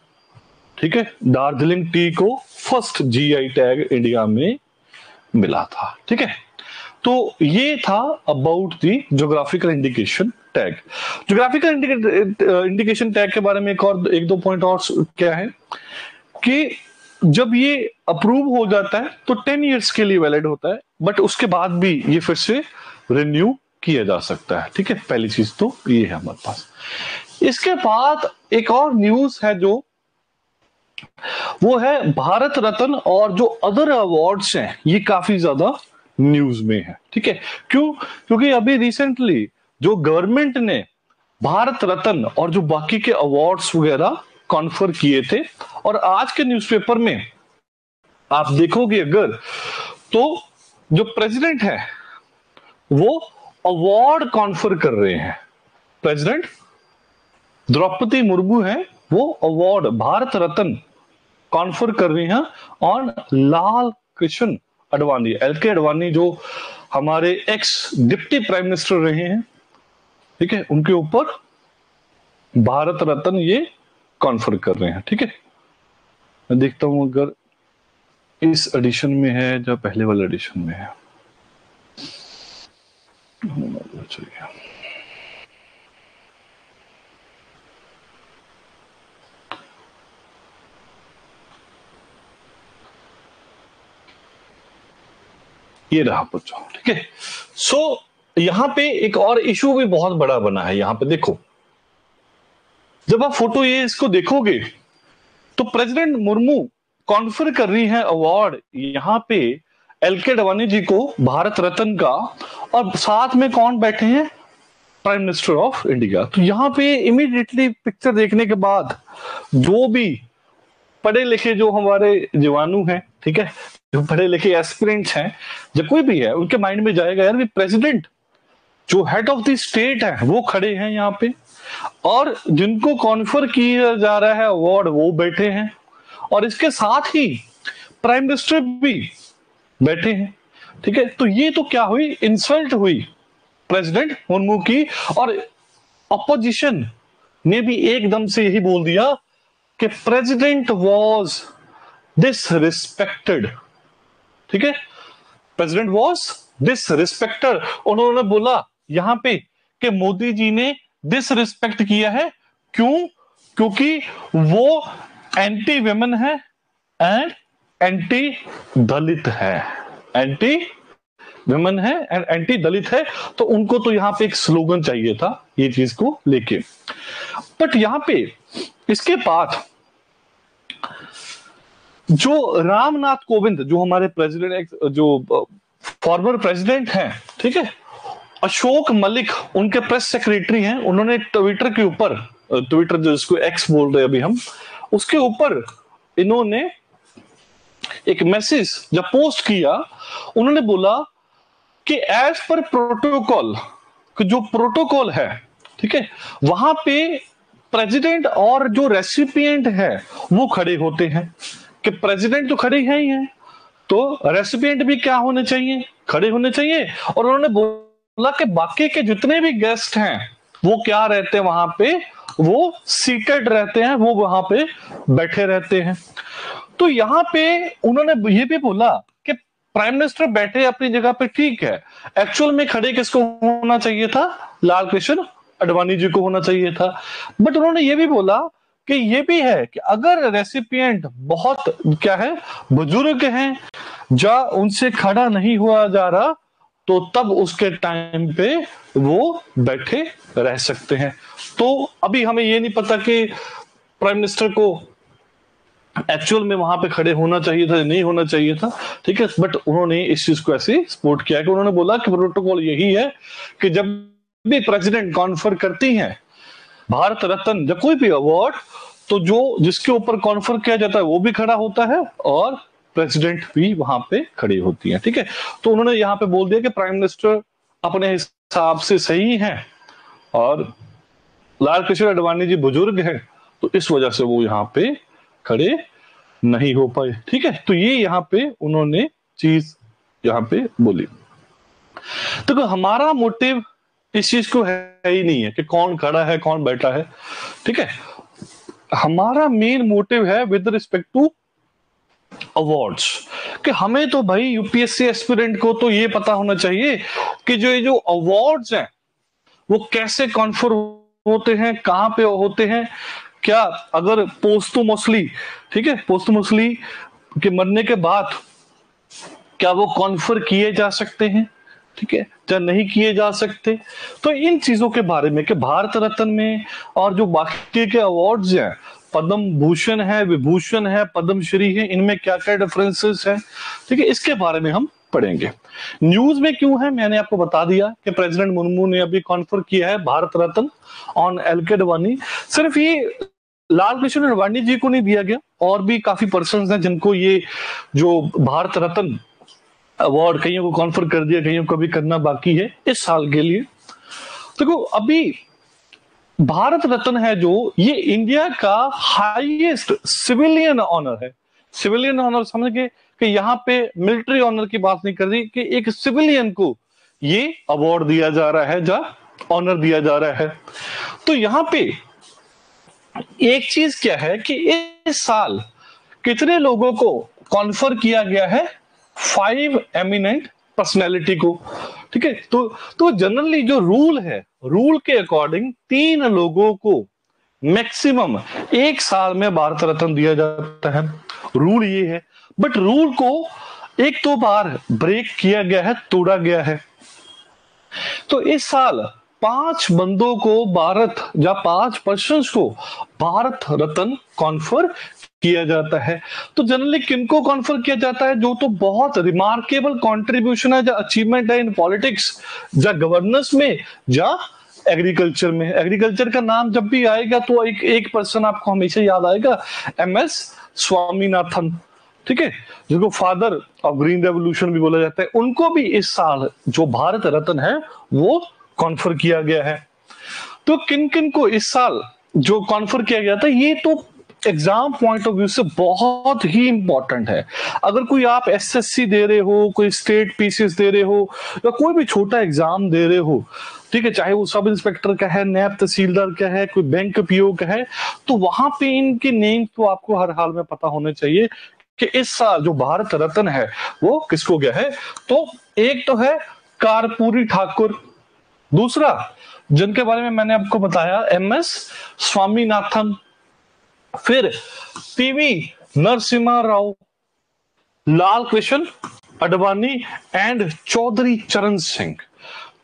ठीक है, दार्जिलिंग टी को फर्स्ट जीआई टैग इंडिया में मिला था, ठीक है। तो ये था about the geographical indication tag. Geographical indication tag के बारे में एक दो पॉइंट और क्या है कि जब ये अप्रूव हो जाता है तो 10 इयर्स के लिए वैलिड होता है, बट उसके बाद भी ये फिर से रिन्यू किया जा सकता है, ठीक है। पहली चीज तो ये है हमारे पास। इसके बाद एक और न्यूज है जो वो है भारत रत्न और जो अदर अवार्ड्स हैं, ये काफी ज्यादा न्यूज में है, ठीक है। क्यों? क्योंकि अभी रिसेंटली जो गवर्नमेंट ने भारत रत्न और जो बाकी के अवार्ड्स वगैरह कॉन्फर किए थे, और आज के न्यूज़पेपर में आप देखोगे अगर तो जो प्रेसिडेंट है वो अवार्ड कॉन्फर कर रहे हैं। प्रेसिडेंट द्रौपदी मुर्मू है, वो अवार्ड भारत रत्न कॉन्फर कर रही हैं ऑन लाल कृष्ण अडवाणी, एलके अडवाणी, जो हमारे एक्स डिप्टी प्राइम मिनिस्टर रहे हैं, ठीक है, उनके ऊपर भारत रत्न ये कॉन्फर कर रहे हैं, ठीक है। मैं देखता हूं अगर इस एडिशन में है या पहले वाले एडिशन में है। ये रहा बच्चों, ठीक है। सो यहां पे एक और इशू भी बहुत बड़ा बना है। यहां पे देखो, जब आप फोटो ये इसको देखोगे तो प्रेसिडेंट मुर्मू कॉन्फर कर रही है अवार्ड यहां पे एलके अडवाणी जी को भारत रत्न का, और साथ में कौन बैठे हैं, प्राइम मिनिस्टर ऑफ इंडिया। तो यहां पे इमीडिएटली पिक्चर देखने के बाद जो भी पढ़े लिखे जो हमारे जीवाणु हैं, ठीक है, जो पढ़े लिखे एस्पिरेंट्स हैं, जब कोई भी है, उनके माइंड में जाएगा यार प्रेसिडेंट जो हेड ऑफ द स्टेट है वो खड़े हैं यहाँ पे, और जिनको कॉन्फर किया जा रहा है अवार्ड वो बैठे हैं, और इसके साथ ही प्राइम मिनिस्टर भी बैठे हैं, ठीक है। तो ये तो क्या हुई, इंसल्ट हुई प्रेसिडेंट मुर्मू की, और अपोजिशन ने भी एकदम से यही बोल दिया कि प्रेसिडेंट वाज डिसरिस्पेक्टेड, ठीक है, प्रेसिडेंट वाज डिसरिस्पेक्टेड। उन्होंने बोला यहां पे कि मोदी जी ने डिसरिस्पेक्ट किया है। क्यों? क्योंकि वो एंटी विमेन है एंड एंटी दलित है, एंटी विमेन है एंड एंटी दलित है। तो उनको तो यहां पे एक स्लोगन चाहिए था ये चीज को लेके। बट यहां पे इसके बाद जो रामनाथ कोविंद, जो हमारे प्रेसिडेंट, जो फॉर्मर प्रेसिडेंट हैं, ठीक है, अशोक मलिक उनके प्रेस सेक्रेटरी हैं, उन्होंने ट्विटर के ऊपर, ट्विटर जिसको एक्स बोल रहे हैं अभी हम, उसके ऊपर इन्होंने एक मैसेज जब पोस्ट किया, उन्होंने बोला कि एज पर प्रोटोकॉल, जो प्रोटोकॉल है, ठीक है, वहां पे प्रेसिडेंट और जो रेसिपिएंट है वो खड़े होते हैं, कि प्रेसिडेंट तो खड़े हैं ही हैं, तो रेसिपिएंट भी क्या होने चाहिए, खड़े होने चाहिए। और उन्होंने बोला कि बाकी के जितने भी गेस्ट हैं वो क्या रहते हैं वहां पे, वो सीटेड रहते हैं, वो वहां पे बैठे रहते हैं। तो यहां पे उन्होंने ये भी बोला कि प्राइम मिनिस्टर बैठे अपनी जगह पे, ठीक है, एक्चुअल में खड़े किसको होना चाहिए था, लाल कृष्ण आडवाणी जी को होना चाहिए था। बट उन्होंने ये भी बोला कि ये भी है कि अगर रेसिपिएंट बहुत क्या है, बुजुर्ग हैं, या उनसे खड़ा नहीं हुआ जा रहा, तो तब उसके टाइम पे वो बैठे रह सकते हैं। तो अभी हमें ये नहीं पता कि प्राइम मिनिस्टर को एक्चुअल में वहां पे खड़े होना चाहिए था या नहीं होना चाहिए था, ठीक है, बट उन्होंने इस चीज को ऐसे सपोर्ट किया कि उन्होंने बोला कि प्रोटोकॉल यही है कि जब भी प्रेसिडेंट कॉन्फर करती हैं भारत रत्न या कोई भी अवार्ड, तो जो जिसके ऊपर कॉन्फर किया जाता है वो भी खड़ा होता है और प्रेसिडेंट भी वहां पे खड़ी होती है, ठीक है। तो उन्होंने यहाँ पे बोल दिया कि प्राइम मिनिस्टर अपने हिसाब से सही हैं और लाल कृष्ण आडवाणी जी बुजुर्ग हैं, तो इस वजह से वो यहाँ पे खड़े नहीं हो पाए, ठीक है। तो ये यहाँ पे उन्होंने चीज यहाँ पे बोली। तो हमारा मोटिव इस चीज को है ही नहीं है कि कौन खड़ा है कौन बैठा है, ठीक है। हमारा मेन मोटिव है विद रिस्पेक्ट टू अवार्ड्स, कि हमें तो भाई यूपीएससी एस्पिरेंट को तो ये पता होना चाहिए कि जो ये जो अवार्ड्स हैं वो कैसे कॉन्फर होते हैं, कहां पे होते हैं, क्या अगर पोस्टुमसली, ठीक है, पोस्टुमसली के मरने के बाद क्या वो कॉन्फर किए जा सकते हैं, ठीक है, या नहीं किए जा सकते। तो इन चीजों के बारे में कि भारत रत्न में और जो बाकी के अवार्ड्स हैं, पद्म भूषण है, विभूषण है, पद्मश्री है, इनमें क्या क्या डिफरेंसेस है, ठीक है, इसके बारे में हम पढ़ेंगे। न्यूज में क्यों है मैंने आपको बता दिया कि प्रेसिडेंट मुर्मू ने अभी कॉन्फर किया है भारत रत्न ऑन एलके अडवाणी। सिर्फ ये लाल कृष्ण आडवाणी जी को नहीं दिया गया, और भी काफी पर्सन्स हैं जिनको ये जो भारत रत्न अवार्ड कईयों को कॉन्फर कर दिया, कईयों को भी करना बाकी है इस साल के लिए। देखो अभी भारत रत्न है जो ये इंडिया का हाईएस्ट सिविलियन ऑनर है। सिविलियन ऑनर समझ के कि यहाँ पे मिलिट्री ऑनर की बात नहीं कर रही, कि एक सिविलियन को ये अवार्ड दिया जा रहा है, जा ऑनर दिया जा रहा है। तो यहाँ पे एक चीज क्या है कि इस साल कितने लोगों को कॉन्फर किया गया है, 5 एमिनेंट पर्सनैलिटी को, ठीक है। तो जनरली जो रूल है, रूल के अकॉर्डिंग 3 लोगों को मैक्सिमम एक साल में भारत रत्न दिया जाता है, रूल ये है। बट रूल को 1-2 बार ब्रेक किया गया है, तोड़ा गया है। तो इस साल 5 बंदों को भारत या 5 पर्सन्स को भारत रत्न कॉन्फर किया जाता है। तो जनरली किनको कॉन्फर किया जाता है, जो तो बहुत रिमार्केबल कंट्रीब्यूशन है, जो अचीवमेंट है इन पॉलिटिक्स, या गवर्नेंस में, या एग्रीकल्चर में। एग्रीकल्चर का नाम जब भी आएगा तो एक पर्सन आपको हमेशा याद आएगा, MS स्वामीनाथन, ठीक है, जिनको फादर ऑफ ग्रीन रेवोल्यूशन भी बोला जाता है। उनको भी इस साल जो भारत रत्न है वो कॉन्फर किया गया है। तो किन किन को इस साल जो कॉन्फर किया गया था, ये तो एग्जाम पॉइंट ऑफ व्यू से बहुत ही इंपॉर्टेंट है। अगर कोई आप SSC दे रहे हो, कोई स्टेट PCS दे रहे हो, या कोई भी छोटा एग्जाम दे रहे हो, ठीक है, चाहे वो सब इंस्पेक्टर का है, नैब तहसीलदार का है, कोई बैंक PO का है, तो वहां पे इनके नेम तो आपको हर हाल में पता होने चाहिए कि इस साल जो भारत रत्न है वो किसको गया है। तो एक तो है कर्पूरी ठाकुर, दूसरा जिनके बारे में मैंने आपको बताया MS स्वामीनाथन, फिर पीवी नरसिम्हा राव, लाल कृष्ण अडवाणी एंड चौधरी चरण सिंह।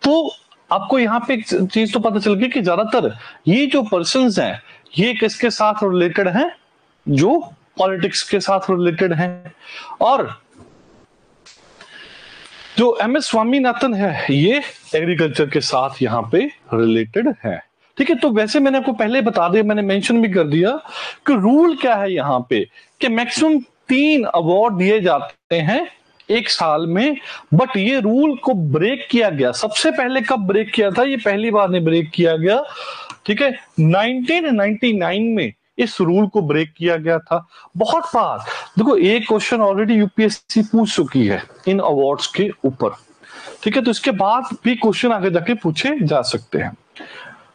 तो आपको यहाँ पे एक चीज तो पता चल गई कि ज्यादातर ये जो पर्सन्स हैं ये किसके साथ रिलेटेड हैं, जो पॉलिटिक्स के साथ रिलेटेड हैं। और जो एम एस स्वामीनाथन है ये एग्रीकल्चर के साथ यहाँ पे रिलेटेड है। ठीक है, तो वैसे मैंने आपको पहले बता दिया, मैंने मेंशन भी कर दिया कि रूल क्या है यहाँ पे, कि मैक्सिमम 3 अवार्ड दिए जाते हैं एक साल में, बट ये रूल को ब्रेक किया गया। सबसे पहले कब ब्रेक किया था, ये पहली बार नहीं ब्रेक किया गया। ठीक है, 1999 में इस रूल को ब्रेक किया गया था। बहुत बार देखो एक क्वेश्चन ऑलरेडी यूपीएससी पूछ चुकी है इन अवार्ड्स के ऊपर। ठीक है, तो इसके बाद भी क्वेश्चन आगे जाके पूछे जा सकते हैं।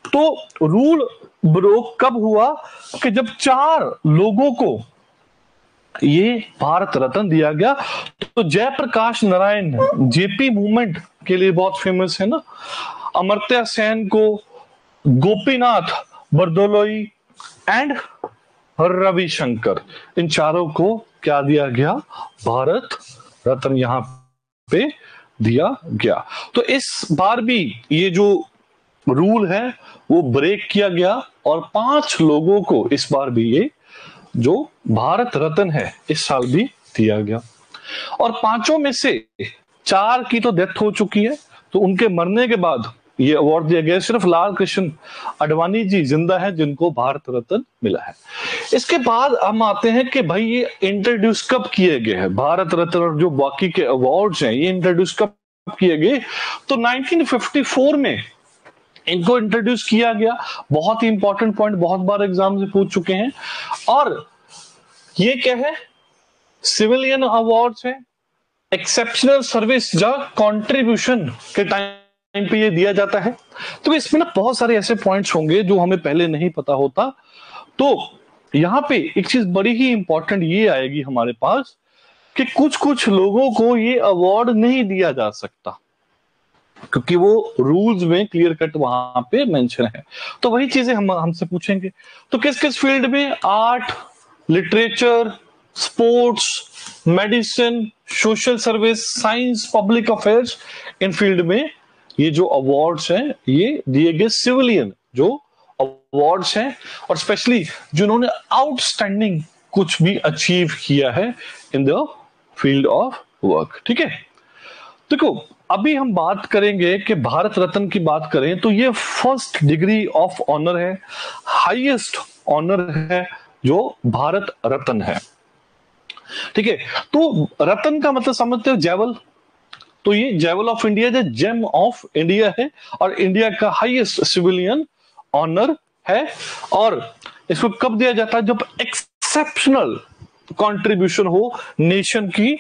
तो रूल ब्रेक कब हुआ कि जब 4 लोगों को ये भारत रत्न दिया गया। तो जयप्रकाश नारायण जेपी मूवमेंट के लिए बहुत फेमस है ना, अमर्त्य सेन को, गोपीनाथ बरदोलोई एंड रविशंकर, इन चारों को क्या दिया गया, भारत रत्न यहां पे दिया गया। तो इस बार भी ये जो रूल है वो ब्रेक किया गया और 5 लोगों को इस बार भी ये जो भारत रत्न है इस साल भी दिया गया। और 5 में से 4 की तो डेथ हो चुकी है, तो उनके मरने के बाद ये अवार्ड दिया गया। सिर्फ लाल कृष्ण अडवाणी जी जिंदा है जिनको भारत रत्न मिला है। इसके बाद हम आते हैं कि भाई ये इंट्रोड्यूस कब किए गए हैं भारत रत्न, और जो बाकी के अवार्ड्स हैं ये इंट्रोड्यूस कब किए गए। तो 1954 में इनको इंट्रोड्यूस किया गया। बहुत ही इंपॉर्टेंट पॉइंट, बहुत बार एग्जाम से पूछ चुके हैं। और ये क्या है, सिविलियन अवार्ड्स है, एक्सेप्शनल सर्विस या कंट्रीब्यूशन के टाइम पे ये दिया जाता है। तो इसमें ना बहुत सारे ऐसे पॉइंट्स होंगे जो हमें पहले नहीं पता होता। तो यहां पे एक चीज बड़ी ही इंपॉर्टेंट ये आएगी हमारे पास कि कुछ कुछ लोगों को ये अवार्ड नहीं दिया जा सकता, क्योंकि वो रूल्स में क्लियर कट वहां पे मेंशन है। तो वही चीजें हम हमसे पूछेंगे। तो किस किस फील्ड में, art, literature, sports, medicine, social service, science, public affairs, इन फील्ड में ये जो अवार्ड्स हैं ये दिए गए सिविलियन जो अवार्ड्स हैं, और स्पेशली जिन्होंने आउटस्टैंडिंग कुछ भी अचीव किया है in the field of work. ठीक है, देखो अभी हम बात करेंगे कि भारत रत्न की बात करें तो ये फर्स्ट डिग्री ऑफ ऑनर है, हाईएस्ट ऑनर है जो भारत रत्न है। ठीक है, तो रत्न का मतलब समझते हो जेवल, तो ये जेवल ऑफ इंडिया जो जेम ऑफ इंडिया है और इंडिया का हाईएस्ट सिविलियन ऑनर है। और इसको कब दिया जाता है, जब एक्सेप्शनल कंट्रीब्यूशन हो नेशन की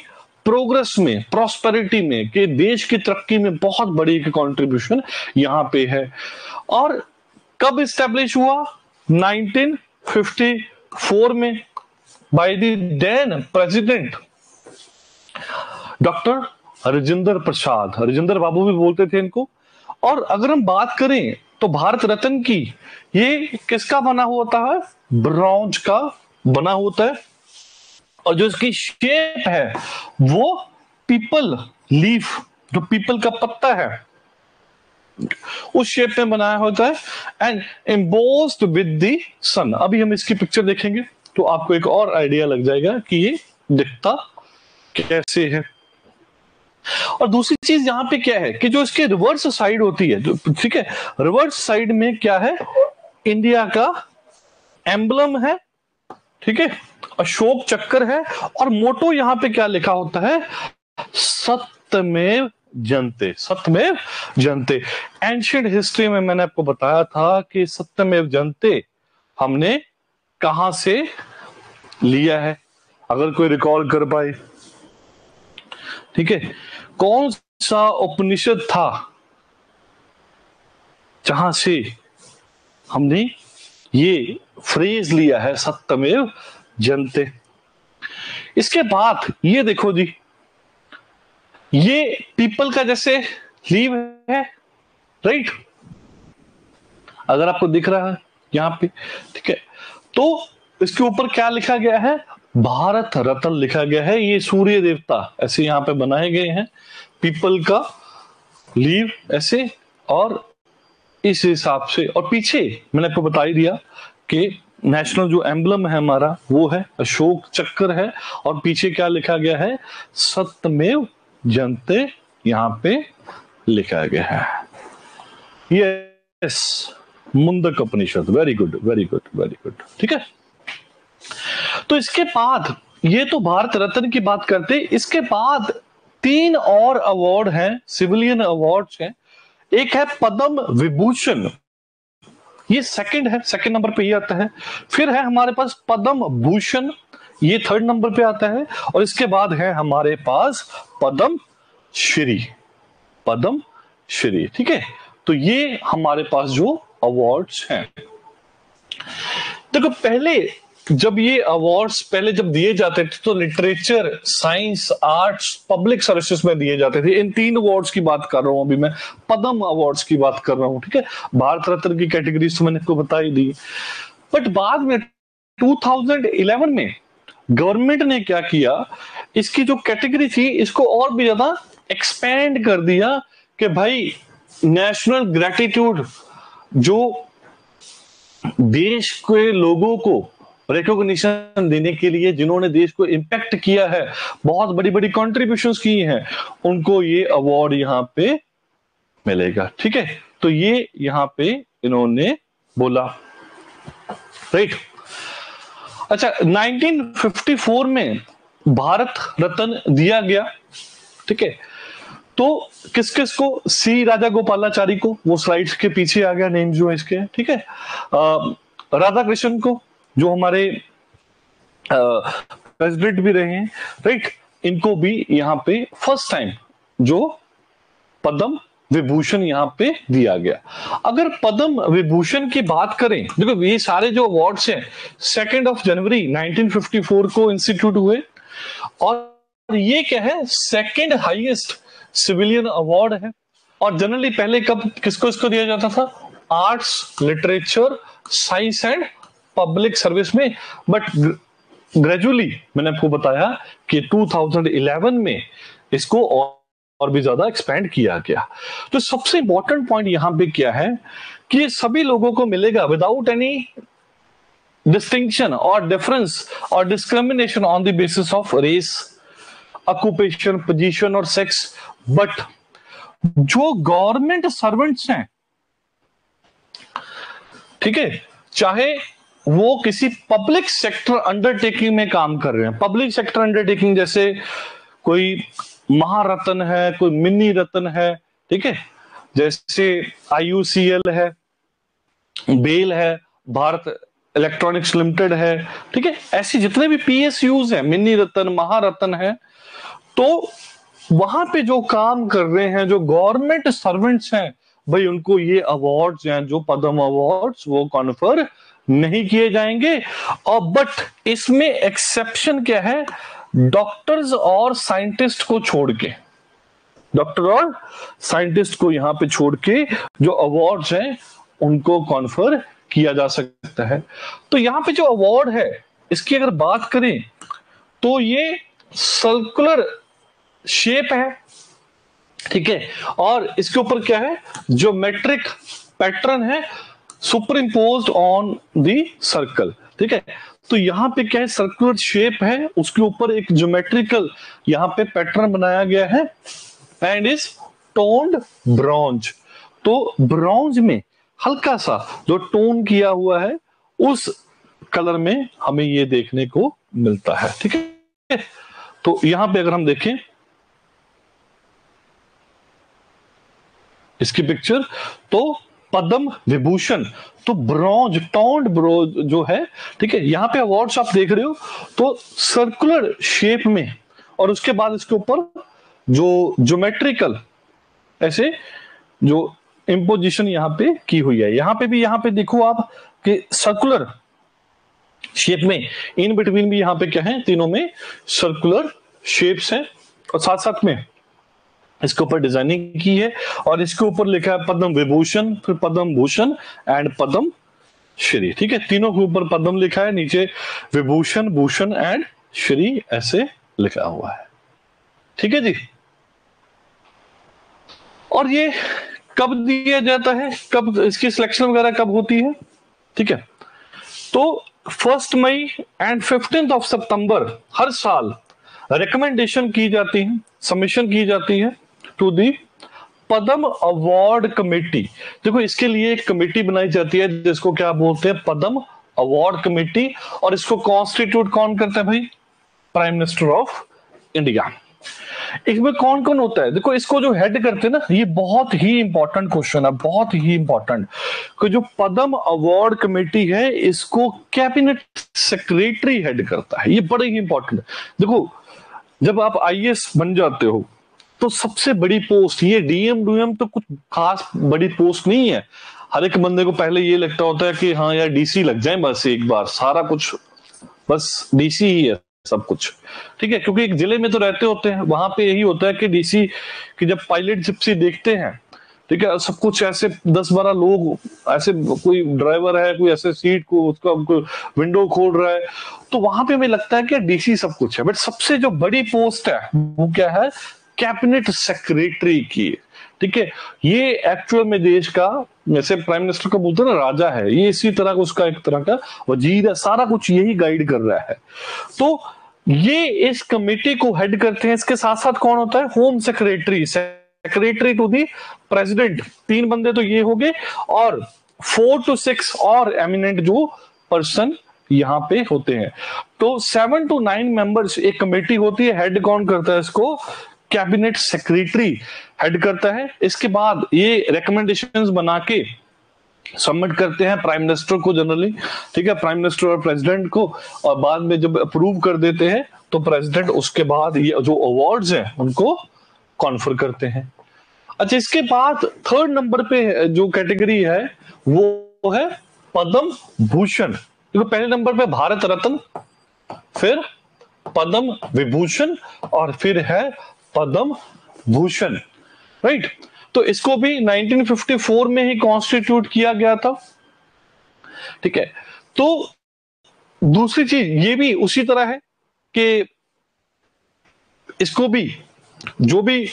प्रोग्रेस में, प्रॉस्पेरिटी में, कि देश की तरक्की में बहुत बड़ी कंट्रीब्यूशन यहां पे है। और कब इस्टेब्लिश हुआ, 1954 में by the then president doctor Rajendra Prasad, Rajendra Babu भी बोलते थे इनको। और अगर हम बात करें तो भारत रत्न की, ये किसका बना होता है, ब्रॉन्ज का बना होता है, और जो इसकी शेप है वो पीपल लीफ, जो पीपल का पत्ता है उस शेप में बनाया होता है, एंड एम्बोस्ड विद द सन। अभी हम इसकी पिक्चर देखेंगे तो आपको एक और आइडिया लग जाएगा कि ये दिखता कैसे है। और दूसरी चीज यहां पे क्या है कि जो इसके रिवर्स साइड होती है, जो ठीक है, रिवर्स साइड में क्या है, इंडिया का एम्बलम है। ठीक है, अशोक चक्र है, और मोटो यहां पे क्या लिखा होता है, सत्यमेव जयते, सत्यमेव जयते। एंशिएंट हिस्ट्री में मैंने आपको बताया था कि सत्यमेव जयते हमने कहां से लिया है, अगर कोई रिकॉल कर पाए। ठीक है, कौन सा उपनिषद था जहां से हमने ये फ्रेज लिया है, सत्यमेव जयते। इसके बाद ये देखो जी, ये पीपल का जैसे लीव है, राइट, अगर आपको दिख रहा है यहां पे। ठीक है, तो इसके ऊपर क्या लिखा गया है? भारत रत्न लिखा गया है। ये सूर्य देवता ऐसे यहाँ पे बनाए गए हैं, पीपल का लीव ऐसे, और इस हिसाब से। और पीछे मैंने आपको बता ही दिया कि नेशनल जो एम्बलम है हमारा वो है अशोक चक्र है, और पीछे क्या लिखा गया है? सत्यमेव जयते यहाँ पे लिखा गया है। Yes, Mundaka Upanishad. Very good, very good, very good. ठीक है, तो इसके बाद ये तो भारत रत्न की बात करते, इसके बाद 3 और अवार्ड हैं, सिविलियन अवार्ड्स हैं। एक है पद्म विभूषण, ये सेकंड है, सेकंड नंबर पे ये आता है। फिर है हमारे पास पद्म भूषण, ये थर्ड नंबर पे आता है। और इसके बाद है हमारे पास पद्म श्री, पद्म श्री। ठीक है, तो ये हमारे पास जो अवार्ड्स हैं। देखो पहले जब ये अवार्ड्स पहले जब दिए जाते थे तो literature, science, arts, public services में दिए जाते थे। इन 3 अवार्ड्स की बात कर रहा हूं अभी मैं, पद्म अवार्ड्स की बात कर रहा हूं। ठीक है, भारत रत्न की कैटेगरीज तो मैंने आपको बता ही दी। बट बाद में 2011 में गवर्नमेंट ने क्या किया, इसकी जो कैटेगरी थी इसको और भी ज्यादा एक्सपेंड कर दिया कि भाई नेशनल ग्रेटिट्यूड, जो देश के लोगों को रिकॉग्निशन देने के लिए, जिन्होंने देश को इम्पैक्ट किया है, बहुत बड़ी बड़ी कॉन्ट्रीब्यूशंस की हैं, उनको ये अवार्ड यहाँ पे मिलेगा। ठीक है, तो ये यहाँ पे इन्होंने बोला, राइट। अच्छा, 1954 में भारत रत्न दिया गया। ठीक है, तो किस किस को? सी राजा गोपालाचारी को, वो स्लाइड्स के पीछे आ गया नेम जो है इसके। ठीक है, राधा कृष्ण को जो हमारे प्रेसिडेंट भी रहे हैं, राइट, इनको भी यहाँ पे फर्स्ट टाइम जो पद्म विभूषण यहाँ पे दिया गया। अगर पद्म विभूषण की बात करें, देखो ये सारे जो अवार्ड्स हैं 2 जनवरी 1954 को इंस्टीट्यूट हुए, और ये क्या है? सेकंड हाईएस्ट सिविलियन अवार्ड है। और जनरली पहले कब किसको इसको दिया जाता था? Arts, literature, science and public service में। बट ग्रेजुअली मैंने आपको बताया कि 2011 में इसको और भी ज्यादा एक्सपेंड किया गया। तो सबसे इंपॉर्टेंट पॉइंट यहां पे क्या है कि ये सभी लोगों को मिलेगा विदाउट एनी डिस्टिंक्शन और डिफरेंस और discrimination on the basis of race, occupation, position और सेक्स। बट जो गवर्नमेंट सर्वेंट्स हैं, ठीक है, चाहे वो किसी पब्लिक सेक्टर अंडरटेकिंग में काम कर रहे हैं, पब्लिक सेक्टर अंडरटेकिंग जैसे कोई महारत्न है, कोई मिनी रत्न है, ठीक है, जैसे IUCL है, बेल है, भारत इलेक्ट्रॉनिक्स लिमिटेड है, ठीक है, ऐसी जितने भी PSUs हैं, मिनी रत्न, महारत्न है, तो वहां पे जो काम कर रहे हैं, जो गवर्नमेंट सर्वेंट्स हैं, भाई उनको ये अवार्ड्स हैं, जो पद्म अवार्ड्स, वो कॉन्फर नहीं किए जाएंगे। और बट इसमें एक्सेप्शन क्या है? डॉक्टर्स और साइंटिस्ट को छोड़ के, डॉक्टर और साइंटिस्ट को यहां पे छोड़ के जो अवार्ड्स हैं उनको कॉन्फर किया जा सकता है। तो यहां पे जो अवार्ड है इसकी अगर बात करें तो ये सर्कुलर शेप है, ठीक है, और इसके ऊपर क्या है? ज्योमेट्रिक पैटर्न है, super imposed on the circle. ठीक है, तो यहां पे क्या है? सर्कुलर शेप है, उसके ऊपर एक ज्योमेट्रिकल यहां पे पैटर्न बनाया गया है, एंड इज टोन्ड ब्रॉन्ज। तो ब्रॉन्ज में हल्का सा जो टोन किया हुआ है उस कलर में हमें ये देखने को मिलता है। ठीक है, तो यहां पे अगर हम देखें इसकी पिक्चर, तो पद्म विभूषण, तो ब्रॉन्ज, टोन्ड ब्रॉन्ज जो है, ठीक है, यहां पे अवार्ड्स आप देख रहे हो तो सर्कुलर शेप में, और उसके बाद इसके ऊपर जो ज्योमेट्रिकल ऐसे जो इंपोजिशन यहां पे की हुई है। यहां पे भी, यहां पे देखो आप कि सर्कुलर शेप में, इन बिटवीन भी यहां पे क्या है? तीनों में सर्कुलर शेप्स हैं, और साथ साथ में इसके ऊपर डिजाइनिंग की है, और इसके ऊपर लिखा है पद्म विभूषण, फिर पद्म भूषण एंड पद्म श्री, ठीक है। तीनों के ऊपर पद्म लिखा है, नीचे विभूषण, भूषण एंड श्री ऐसे लिखा हुआ है, ठीक है जी। और ये कब दिया जाता है, कब इसकी सिलेक्शन वगैरह कब होती है, ठीक है। तो 1 मई एंड 15 सितंबर हर साल रिकमेंडेशन की जाती है, सबमिशन की जाती है to the Padma award committee. देखो इसके लिए एक कमेटी बनाई जाती है जिसको क्या बोलते हैं, पद्म अवार्ड कमेटी। और इसको कॉन्स्टिट्यूट कौन करता है भाई, प्राइम मिनिस्टर ऑफ इंडिया। इसमें कौन कौन होता है, देखो इसको जो हेड करते हैं ना, ये बहुत ही इंपॉर्टेंट क्वेश्चन है, बहुत ही इंपॉर्टेंट। जो पद्म अवार्ड कमेटी है इसको कैबिनेट सेक्रेटरी हेड करता है, ये बड़े ही इंपॉर्टेंट है। देखो जब आप आईएएस बन जाते हो तो सबसे बड़ी पोस्ट, ये डीएम डीएम तो कुछ खास बड़ी पोस्ट नहीं है। हर एक बंदे को पहले ये लगता होता है कि हाँ यार डीसी लग जाए बस एक बार, सारा कुछ बस डीसी ही है सब कुछ, ठीक है। क्योंकि एक जिले में तो रहते होते हैं, वहां पे यही होता है कि डीसी की जब पायलट जिप्सी देखते हैं, ठीक है, सब कुछ ऐसे 10-12 लोग ऐसे, कोई ड्राइवर है, कोई ऐसे सीट को उसका विंडो खोल रहा है, तो वहां पे हमें लगता है कि डीसी सब कुछ है। बट सबसे जो बड़ी पोस्ट है वो क्या है, कैबिनेट सेक्रेटरी की, ठीक है। ये एक्चुअल में देश का, जैसे प्राइम मिनिस्टर का बोलते हैं ना राजा है, ये इसी तरह का उसका एक तरह का वजीर है, सारा कुछ यही गाइड कर रहा है। तो ये इस कमेटी को हेड करते हैं। इसके साथ साथ कौन होता है, home secretary, secretary to the president, 3 बंदे तो ये हो गए, और 4 to 6 और एमिनेंट जो पर्सन यहां पे होते हैं। तो 7 to 9 मेंबर्स एक कमेटी होती है, हेड कौन करता है इसको, कैबिनेट सेक्रेटरी हेड करता है। इसके बाद ये रिकमेंडेशंस बना के सबमिट करते हैं प्राइम मिनिस्टर को जनरली, ठीक है, प्राइम मिनिस्टर और प्रेसिडेंट को, और बाद में जब अप्रूव कर देते हैं तो प्रेसिडेंट उसके बाद ये जो अवार्ड्स हैं उनको कॉन्फर करते हैं। अच्छा, इसके बाद 3rd नंबर पे जो कैटेगरी है वो है पद्म भूषण। देखो पहले नंबर पे भारत रत्न, फिर पद्म विभूषण और फिर है पद्म भूषण, राइट। तो इसको भी 1954 में ही कॉन्स्टिट्यूट किया गया था, ठीक है। तो दूसरी चीज ये भी उसी तरह है कि इसको भी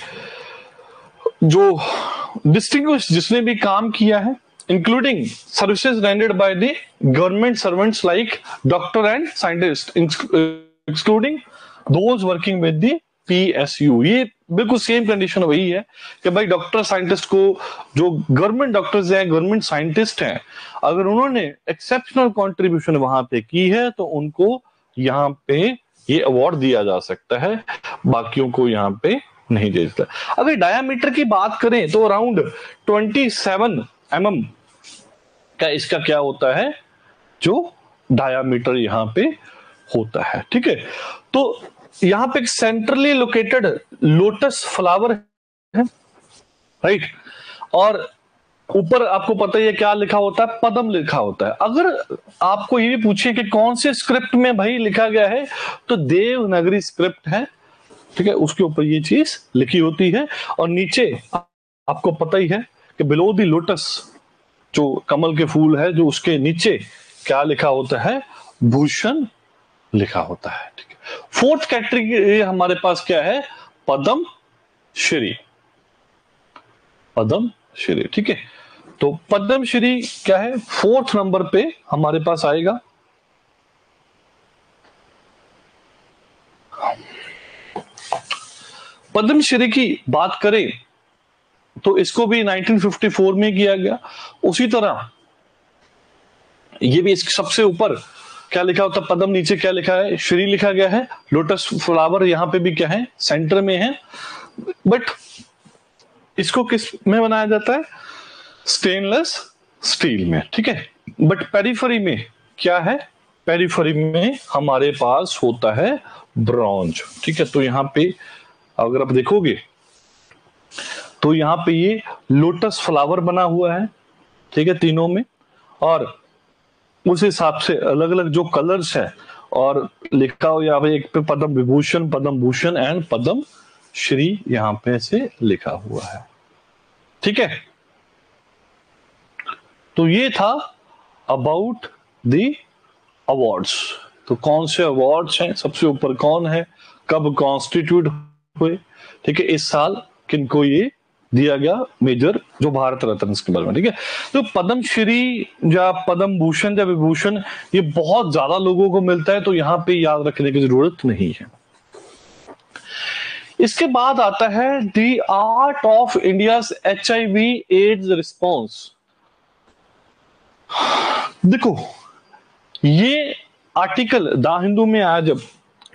जो डिस्टिंग्विश जिसने भी काम किया है, including services rendered by the government servants like doctor and scientist, excluding those working with the PSU। ये बिल्कुल सेम कंडीशन वही है कि भाई डॉक्टर साइंटिस्ट को, जो गवर्नमेंट डॉक्टर्स हैं, गवर्नमेंट साइंटिस्ट हैं, अगर उन्होंने एक्सेप्शनल कंट्रीब्यूशन वहां पे की है तो उनको यहाँ पे ये अवार्ड दिया जा सकता है, बाकियों को यहाँ पे नहीं दे सकता। अगर डायामीटर की बात करें तो अराउंड 27 mm का इसका क्या होता है, जो डायामीटर यहाँ पे होता है, ठीक है। तो यहां पे एक सेंट्रली लोकेटेड लोटस फ्लावर है, राइट। और ऊपर आपको पता ही है क्या लिखा होता है, पद्म लिखा होता है। अगर आपको ये भी पूछे कि कौन से स्क्रिप्ट में भाई लिखा गया है, तो देवनागरी स्क्रिप्ट है, ठीक है, उसके ऊपर ये चीज लिखी होती है। और नीचे आपको पता ही है कि बिलो दी लोटस, जो कमल के फूल है, जो उसके नीचे क्या लिखा होता है, भूषण लिखा होता है, ठीक है। 4th कैटेगरी हमारे पास क्या है, पद्म श्री, पद्म श्री, ठीक है। तो पद्म श्री क्या है, 4th नंबर पे हमारे पास आएगा। पद्मश्री की बात करें तो इसको भी 1954 में किया गया। उसी तरह ये भी सबसे ऊपर क्या लिखा होता है, पद्म, नीचे क्या लिखा है, श्री लिखा गया है। लोटस फ्लावर यहाँ पे भी क्या है, सेंटर में है। बट इसको किस में बनाया जाता है, स्टेनलेस स्टील में, ठीक है। बट पेरिफेरी में क्या है, पेरिफेरी में हमारे पास होता है ब्रॉन्ज, ठीक है। तो यहाँ पे अगर आप देखोगे तो यहाँ पे ये लोटस फ्लावर बना हुआ है, ठीक है, तीनों में। और उस हिसाब से अलग अलग जो कलर्स है, और लिखा हो यहाँ पे एक पे पद्म विभूषण, पद्म भूषण एंड पद्म श्री यहाँ पे से लिखा हुआ है, ठीक है। तो ये था अबाउट द अवार्ड्स। तो कौन से अवार्ड्स हैं, सबसे ऊपर कौन है, कब कॉन्स्टिट्यूट हुए, ठीक है, इस साल किनको ये दिया गया मेजर जो भारत रत्न के बारे में, ठीक है। तो पद्मश्री या पद्म भूषण या विभूषण ये बहुत ज्यादा लोगों को मिलता है, तो यहां पे याद रखने की जरूरत नहीं है। इसके बाद आता है the art of India's HIV AIDS response. देखो ये आर्टिकल द हिंदू में आया, जब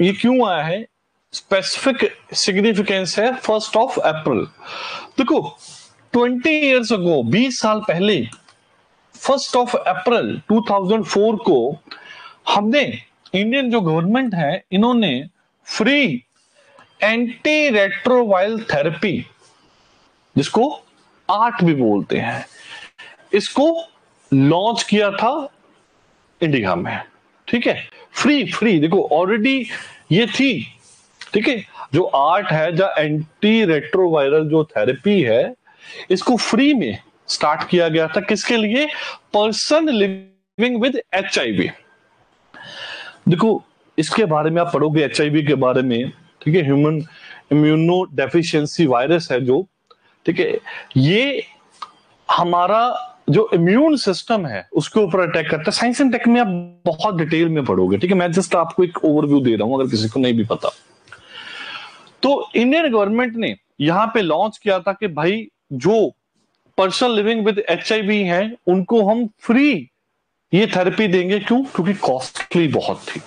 ये क्यों आया है, स्पेसिफिक सिग्निफिकेंस है 1 अप्रैल। देखो 20 इयर्स अगो, 20 साल पहले 1 अप्रैल 2004 को हमने, इंडियन जो गवर्नमेंट है इन्होंने फ्री एंटी रेट्रोवायरल थेरेपी, जिसको आर्ट भी बोलते हैं, इसको लॉन्च किया था इंडिया में, ठीक है। फ्री देखो ऑलरेडी ये थी, ठीक है, जो आर्ट है, जो एंटी रेट्रोवायरल जो थेरेपी है, इसको फ्री में स्टार्ट किया गया था, किसके लिए, पर्सन लिविंग विद HIV। देखो इसके बारे में आप पढ़ोगे HIV के बारे में, ठीक है, ह्यूमन इम्यूनो डेफिशिएंसी वायरस है जो, ठीक है, ये हमारा जो इम्यून सिस्टम है उसके ऊपर अटैक करता है। साइंस एंड टेक में आप बहुत डिटेल में पढ़ोगे, ठीक है, मैं जस्ट आपको एक ओवरव्यू दे रहा हूं अगर किसी को नहीं भी पता। तो इंडियन गवर्नमेंट ने यहां पे लॉन्च किया था कि भाई जो पर्सन लिविंग विद HIV हैं उनको हम फ्री ये थेरेपी देंगे। क्यों? क्योंकि कॉस्टली बहुत थी,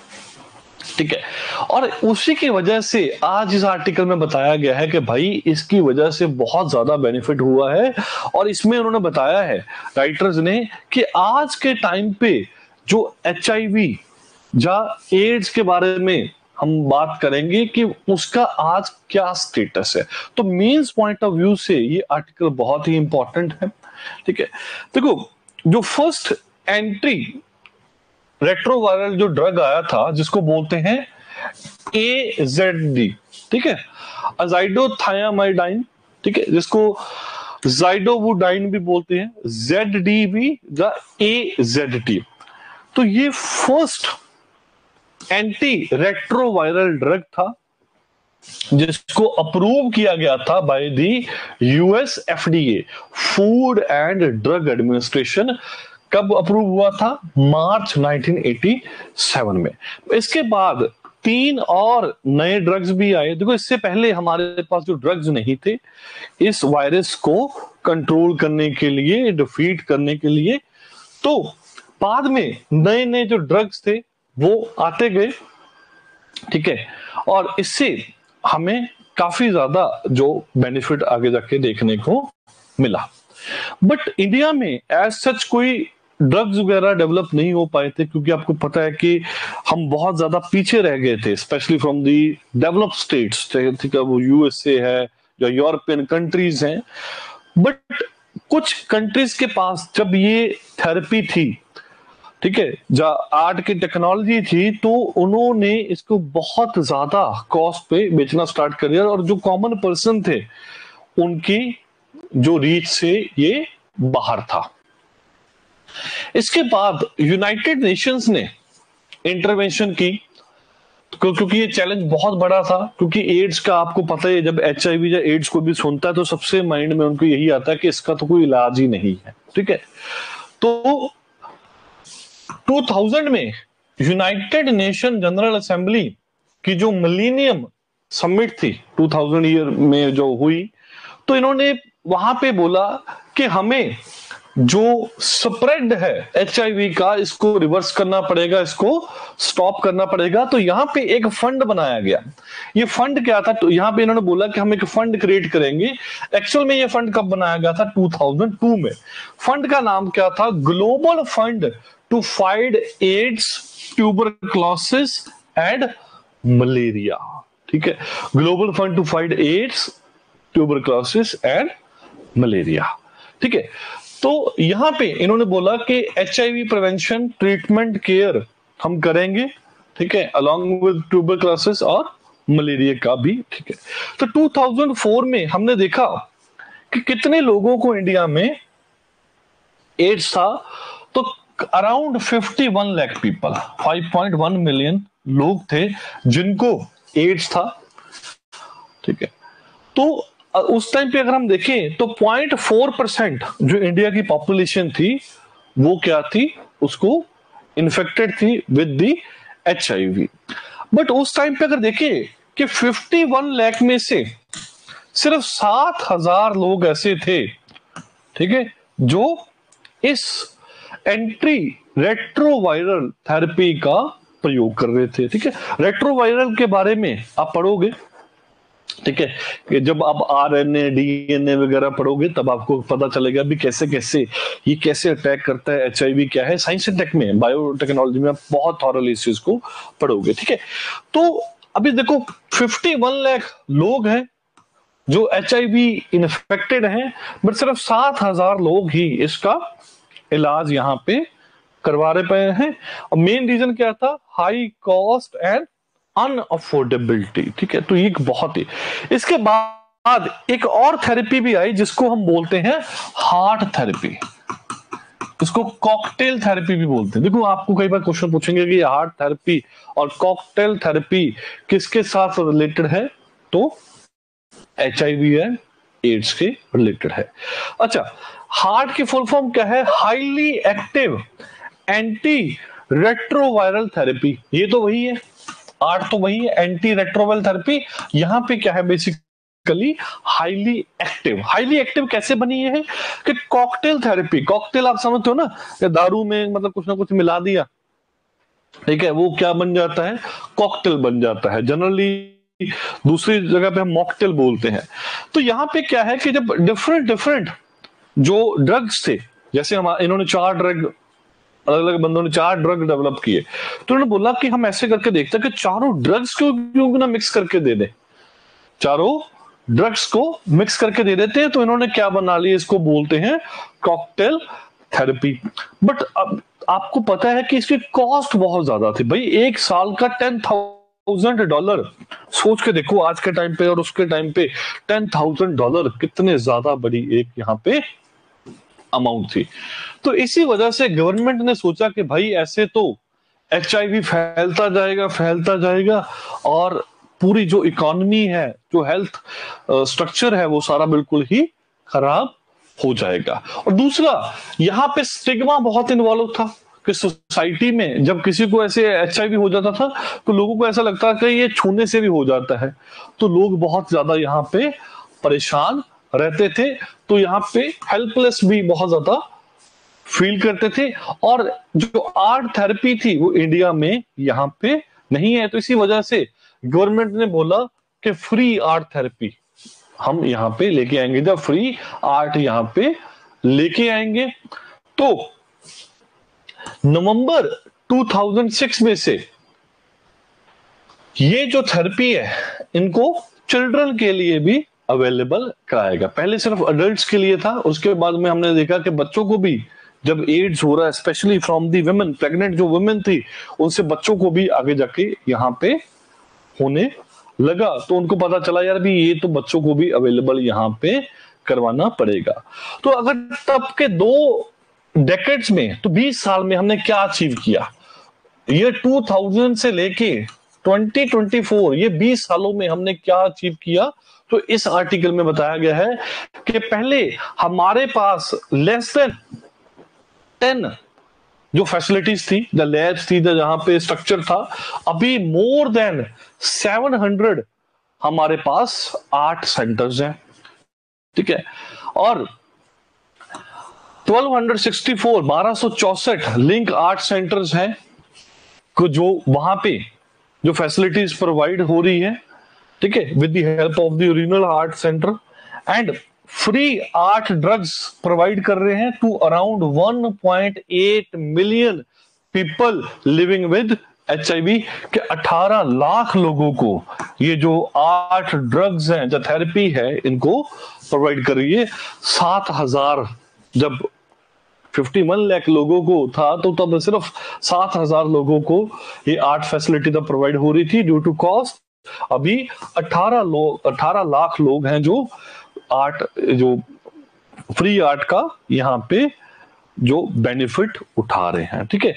ठीक है। और उसी की वजह से आज इस आर्टिकल में बताया गया है कि भाई इसकी वजह से बहुत ज्यादा बेनिफिट हुआ है। और इसमें उन्होंने बताया है राइटर्स ने कि आज के टाइम पे जो HIV या एड्स के बारे में हम बात करेंगे कि उसका आज क्या स्टेटस है। तो मीन्स पॉइंट ऑफ व्यू से ये आर्टिकल बहुत ही इंपॉर्टेंट है, ठीक है। देखो जो फर्स्ट एंट्री रेट्रोवायरल जो ड्रग आया था जिसको बोलते हैं AZD, ठीक है, अजाइडोथायामाइडाइन, ठीक है, जिसको जाइडोवुडाइन भी बोलते हैं, ZDB या AZT। तो ये फर्स्ट एंटी रेट्रोवायरल ड्रग था जिसको अप्रूव किया गया था by the US FDA, food and drug administration. कब अप्रूव हुआ था? मार्च 1987 में। इसके बाद 3 और नए ड्रग्स भी आए। देखो इससे पहले हमारे पास जो ड्रग्स नहीं थे इस वायरस को कंट्रोल करने के लिए, डिफीट करने के लिए, तो बाद में नए नए जो ड्रग्स थे वो आते गए, ठीक है। और इससे हमें काफी ज्यादा जो बेनिफिट आगे जाके देखने को मिला। बट इंडिया में एज सच कोई ड्रग्स वगैरह डेवलप नहीं हो पाए थे, क्योंकि आपको पता है कि हम बहुत ज्यादा पीछे रह गए थे, specially from the developed states, ठीक है, वो USA है या यूरोपियन कंट्रीज हैं। बट कुछ कंट्रीज के पास जब ये थेरेपी थी, ठीक है, जब आर्ट की टेक्नोलॉजी थी, तो उन्होंने इसको बहुत ज्यादा कॉस्ट पे बेचना स्टार्ट कर दिया और जो कॉमन पर्सन थे उनकी जो रीच से ये बाहर था। इसके बाद यूनाइटेड नेशंस ने इंटरवेंशन की, क्योंकि ये चैलेंज बहुत बड़ा था। क्योंकि एड्स का आपको पता है, जब HIV या एड्स को भी सुनता है तो सबसे माइंड में उनको यही आता है कि इसका तो कोई इलाज ही नहीं है, ठीक है। तो 2000 में यूनाइटेड नेशन जनरल असेंबली की जो मिलेनियम समिट थी 2000 ईयर में जो हुई, तो इन्होंने वहां पे बोला कि हमें जो स्प्रेड है HIV का इसको रिवर्स करना पड़ेगा, इसको स्टॉप करना पड़ेगा। तो यहां पे एक फंड बनाया गया। ये फंड क्या था? तो यहां पे इन्होंने बोला कि हम एक फंड क्रिएट करेंगे। एक्चुअल में ये फंड कब बनाया गया था? 2002 में। फंड का नाम क्या था? Global fund to fight AIDS, tuberculosis and malaria, ठीक है, global fund to fight AIDS, tuberculosis and malaria, ठीक है। तो यहां पे इन्होंने बोला कि HIV प्रिवेंशन, ट्रीटमेंट, केयर हम करेंगे, ठीक है, अलॉन्ग विद ट्यूबरक्लोसिस और मलेरिया का भी, ठीक है। तो 2004 में हमने देखा कि कितने लोगों को इंडिया में एड्स था। तो अराउंड 51 लाख पीपल, 5.1 मिलियन लोग थे जिनको एड्स था। ठीक है, तो उस टाइम पे अगर हम देखें तो 0.4% जो इंडिया की पॉपुलेशन थी वो क्या थी, उसको इन्फेक्टेड थी विद दी HIV। बट उस टाइम पे अगर देखें कि 51 लाख में से सिर्फ 7,000 लोग ऐसे थे, ठीक है, जो इस एंट्री रेट्रोवायरल थेरेपी का प्रयोग कर रहे थे। ठीक है, रेट्रोवायरल के बारे में आप पढ़ोगे, ठीक है, कि जब आप RNA DNA वगैरह पढ़ोगे तब आपको पता चलेगा भी कैसे कैसे ये कैसे अटैक करता है, HIV क्या है। साइंस एंड टेक में, बायोटेक्नोलॉजी में आप बहुत थॉरली इस चीज को पढ़ोगे। ठीक है, तो अभी देखो 51 लाख लोग हैं जो HIV इन्फेक्टेड हैं, बट सिर्फ 7,000 लोग ही इसका इलाज यहाँ पे करवा रहे पाए हैं। और मेन रीजन क्या था, हाई कॉस्ट एंड अनअफोर्डेबिलिटी। ठीक है, तो ये बहुत ही, इसके बाद एक और थेरेपी भी आई जिसको हम बोलते हैं हार्ट थेरेपी, इसको कॉकटेल थेरेपी भी बोलते हैं। देखो आपको कई बार क्वेश्चन पूछेंगे कि हार्ट थेरेपी और कॉकटेल थेरेपी किसके साथ रिलेटेड है, तो HIV एंड एड्स के रिलेटेड है। अच्छा, हार्ट की फुल फॉर्म क्या है, highly active anti retroviral therapy. ये तो वही है, आर्ट तो वही है, एंटी रेट्रोवायरल थेरेपी। यहां पे क्या है, basically highly active. Highly active कैसे बनी है कि कॉकटेल थेरेपी, कॉकटेल आप समझते हो ना, दारू में मतलब कुछ ना कुछ मिला दिया, ठीक है, वो क्या बन जाता है, कॉकटेल बन जाता है। जनरली दूसरी जगह पे हम मॉकटेल बोलते हैं। तो यहां पे क्या है कि जब डिफरेंट जो ड्रग्स थे, जैसे हम इन्होंने 4 ड्रग, अलग अलग बंदों ने 4 ड्रग डेवलप किए, तो उन्होंने बोला कि हम ऐसे करके देखते हैं कि चारों ड्रग्स को क्यों ना मिक्स करके दे दें, चारों ड्रग्स को मिक्स करके दे देते हैं। तो इन्होंने क्या बना लिया, इसको बोलते हैं कॉकटेल थेरेपी। बट अब आपको पता है कि इसकी कॉस्ट बहुत ज्यादा थी भाई, 1 साल का $10,000। सोच के देखो आज के टाइम पे और उसके टाइम पे $10,000 कितने ज्यादा बड़ी एक यहाँ पे अमाउंट थी। तो इसी वजह से गवर्नमेंट ने सोचा कि भाई ऐसे तो HIV फैलता जाएगा और पूरी जो इकोनॉमी है, जो हेल्थ स्ट्रक्चर है, वो सारा बिल्कुल ही खराब हो जाएगा। और दूसरा, यहाँ पे स्टिग्मा बहुत इन्वॉल्व था कि सोसाइटी में जब किसी को ऐसे HIV हो जाता था तो लोगों को ऐसा लगता कि ये छूने से भी हो जाता है, तो लोग बहुत ज्यादा यहाँ पे परेशान रहते थे। तो यहाँ पे हेल्पलेस भी बहुत ज्यादा फील करते थे। और जो आर्ट थेरेपी थी वो इंडिया में यहाँ पे नहीं है, तो इसी वजह से गवर्नमेंट ने बोला कि फ्री आर्ट थेरेपी हम यहाँ पे लेके आएंगे, जब फ्री आर्ट यहाँ पे लेके आएंगे। तो नवंबर 2006 में से ये जो थेरेपी है इनको चिल्ड्रन के लिए भी अवेलेबल कराएगा। पहले सिर्फ अडल्ट्स के लिए था, उसके बाद में हमने देखा कि बच्चों को भी जब एड्स हो रहा है, specially from the women, pregnant जो वुमेन थी उनसे बच्चों को भी आगे जाके यहाँ पे होने लगा। तो उनको पता चला यार भी ये तो बच्चों को भी अवेलेबल यहाँ पे करवाना पड़ेगा। तो अगर तब के 2 डेकेड्स में, तो 20 साल में हमने क्या अचीव किया, ये 2000 से लेके 2024, ये 20 सालों में हमने क्या अचीव किया, तो इस आर्टिकल में बताया गया है कि पहले हमारे पास लेस देन 10 जो फैसिलिटीज थी, द लैब्स थी, जहां पे स्ट्रक्चर था, अभी मोर देन 700 हमारे पास 8 सेंटर्स हैं। ठीक है, और 1264 लिंक आर्ट सेंटर्स हैं जो वहां पे जो फैसिलिटीज प्रोवाइड हो रही है, ठीक है, with the help of the regional art centre. And free art drugs provide कर रहे हैं to around 1.8 million people living with HIV, के 18 लाख लोगों को ये जो आर्ट ड्रग्स हैं, जो थेरेपी है, इनको प्रोवाइड कर रही है। 7,000 जब 51 लाख लोगों को था तो तब सिर्फ 7,000 लोगों को ये आर्ट फैसिलिटी तब प्रोवाइड हो रही थी ड्यू टू कॉस्ट। अभी 18 लाख लोग हैं जो आर्ट, जो फ्री आर्ट का यहाँ पे जो बेनिफिट उठा रहे हैं। ठीक है,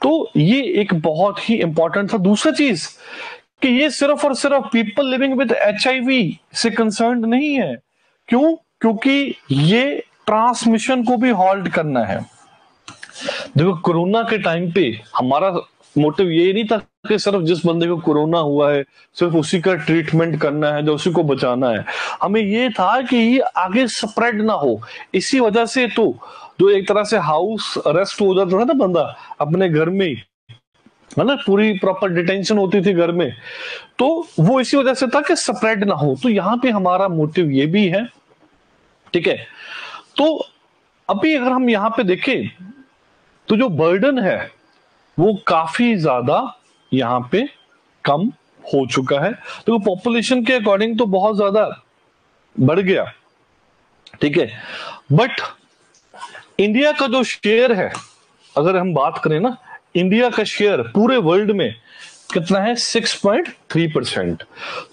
तो ये एक बहुत ही इंपॉर्टेंट था। दूसरा चीज कि ये सिर्फ और सिर्फ पीपल लिविंग विद HIV से कंसर्न नहीं है। क्यों? क्योंकि ये ट्रांसमिशन को भी हॉल्ट करना है। देखो कोरोना के टाइम पे हमारा मोटिव ये नहीं था कि सिर्फ जिस बंदे को कोरोना हुआ है सिर्फ उसी का ट्रीटमेंट करना है, जो उसी को बचाना है। हमें ये था कि ये आगे स्प्रेड ना हो। इसी वजह से तो जो एक तरह से हाउस अरेस्ट हो जाता था ना बंदा अपने घर में, है ना, पूरी प्रॉपर डिटेंशन होती थी घर में, तो वो इसी वजह से था कि स्प्रेड ना हो। तो यहाँ पे हमारा मोटिव ये भी है। ठीक है, तो अभी अगर हम यहाँ पे देखें तो जो बर्डन है वो काफी ज्यादा यहाँ पे कम हो चुका है। तो पॉपुलेशन के अकॉर्डिंग तो बहुत ज्यादा बढ़ गया। ठीक है, बट इंडिया का जो शेयर है, अगर हम बात करें ना, इंडिया का शेयर पूरे वर्ल्ड में कितना है? 6.3%।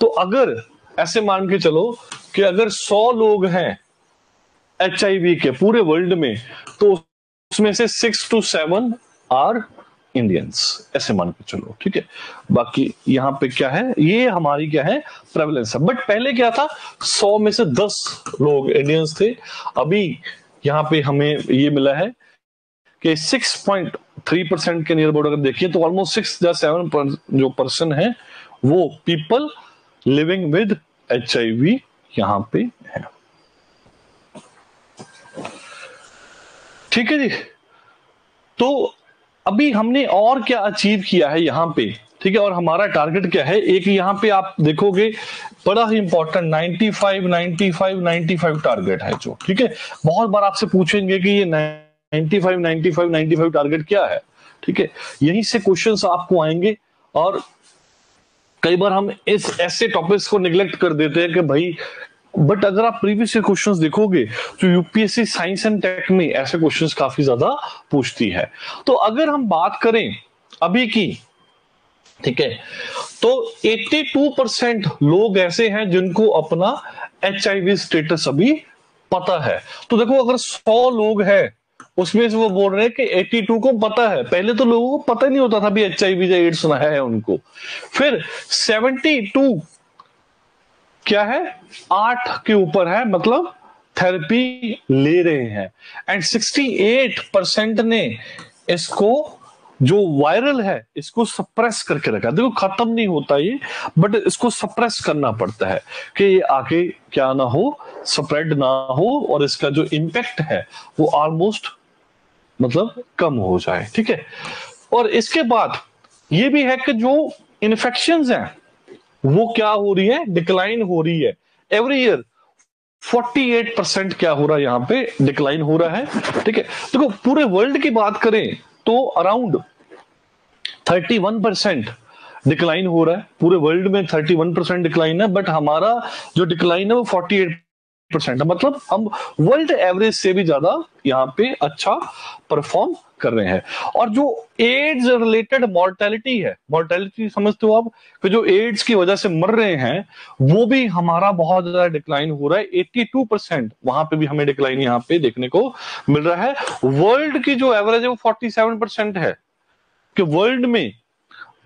तो अगर ऐसे मान के चलो कि अगर 100 लोग हैं HIV के पूरे वर्ल्ड में, तो उसमें से 6 to 7 आर इंडियंस, ऐसे मान के चलो। ठीक है, बाकी यहाँ पे क्या है, ये हमारी क्या है, प्रेवलेंस है। बट पहले क्या था, 100 में से 10 लोग इंडियंस थे। अभी यहाँ पे हमें ये मिला है कि 6.3% के नियर अबाउट अगर देखिए तो ऑलमोस्ट 6 या 7 जो पर्सन है वो पीपल लिविंग विद HIV यहाँ पे है। ठीक है जी, तो अभी हमने और क्या अचीव किया है यहाँ पे। ठीक है, और हमारा टारगेट क्या है, एक यहाँ पे आप देखोगे बड़ा ही इंपॉर्टेंट 95 टारगेट है जो। ठीक है, बहुत बार आपसे पूछेंगे कि ये 95 टारगेट क्या है। ठीक है, यहीं से क्वेश्चंस आपको आएंगे, और कई बार हम इस ऐसे टॉपिक्स को निगलेक्ट कर देते हैं कि भाई, बट अगर आप प्रीवियस क्वेश्चंस देखोगे तो यूपीएससी साइंस एंड टेक में ऐसे क्वेश्चंस काफी ज्यादा पूछती है। तो अगर हम बात करें अभी की, ठीक है, तो 82% लोग ऐसे हैं जिनको अपना HIV स्टेटस अभी पता है। तो देखो अगर 100 लोग हैं उसमें से वो बोल रहे हैं कि 82 को पता है। पहले तो लोगों को पता ही नहीं होता था भी HIV या एड्स है उनको। फिर 72 क्या है, 8 के ऊपर है, मतलब थेरेपी ले रहे हैं। एंड 68% ने इसको जो वायरल है इसको सप्रेस करके रखा। देखो खत्म नहीं होता ये, बट इसको सप्रेस करना पड़ता है कि ये आगे क्या ना हो, स्प्रेड ना हो, और इसका जो इम्पैक्ट है वो ऑलमोस्ट मतलब कम हो जाए। ठीक है, और इसके बाद ये भी है कि जो इन्फेक्शंस हैं वो क्या हो रही है, डिक्लाइन हो रही है। एवरी ईयर 48% क्या हो रहा है, यहाँ पे डिक्लाइन हो रहा है। ठीक है, देखो पूरे वर्ल्ड की बात करें तो अराउंड 31% डिक्लाइन हो रहा है। पूरे वर्ल्ड में 31% डिक्लाइन है, बट हमारा जो डिक्लाइन है वो 48% है। मतलब हम वर्ल्ड एवरेज से भी ज्यादा यहाँ पे अच्छा परफॉर्म कर रहे हैं। और जो एड्स रिलेटेड मॉर्टेलिटी है, मॉर्टेलिटी समझते हो आप, कि जो एड्स की वजह से मर रहे हैं वो भी हमारा बहुत ज्यादा डिक्लाइन हो रहा है। 82% वहां पे भी हमें डिक्लाइन यहाँ पे देखने को मिल रहा है। वर्ल्ड की जो एवरेज है वो 47% है, कि वर्ल्ड में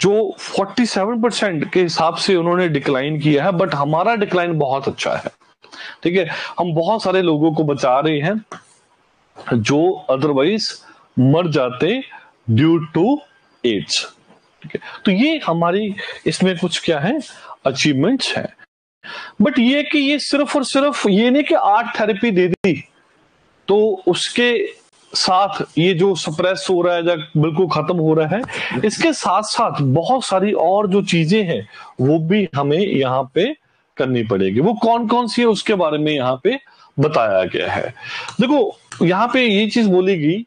जो 47% के हिसाब से उन्होंने डिक्लाइन किया है, बट हमारा डिक्लाइन बहुत अच्छा है। ठीक है, हम बहुत सारे लोगों को बचा रहे हैं जो अदरवाइज मर जाते ड्यू टू एड्स। ठीक है, तो ये हमारी इसमें कुछ क्या है, अचीवमेंट्स हैं। बट ये कि ये सिर्फ और सिर्फ ये नहीं कि 8 थेरेपी दे दी तो उसके साथ ये जो सप्रेस हो रहा है या बिल्कुल खत्म हो रहा है। इसके साथ साथ बहुत सारी और जो चीजें हैं वो भी हमें यहाँ पे करनी पड़ेगी। वो कौन कौन सी है उसके बारे में यहाँ पे बताया गया है। देखो यहाँ पे ये चीज बोलेगी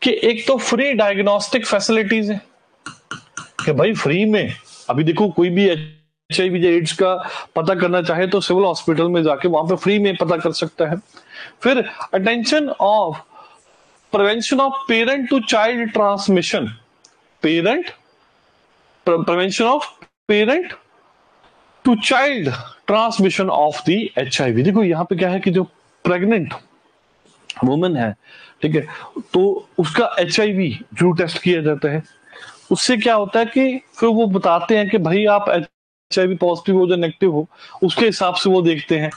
कि एक तो फ्री डायग्नोस्टिक फैसिलिटीज है, कि भाई फ्री में अभी देखो कोई भी HIV या एड्स का पता करना चाहे तो सिविल हॉस्पिटल में जाके वहां पे फ्री में पता कर सकता है। फिर attention of prevention of parent to child transmission, prevention of parent to child transmission of the HIV। देखो यहाँ पे क्या है कि जो प्रेग्नेंट वुमेन है, ठीक है, तो उसका HIV जरूर टेस्ट किया जाता है। उससे क्या होता है कि फिर वो बताते हैं कि भाई आप HIV पॉजिटिव हो या नेगेटिव हो, उसके हिसाब से वो देखते हैं।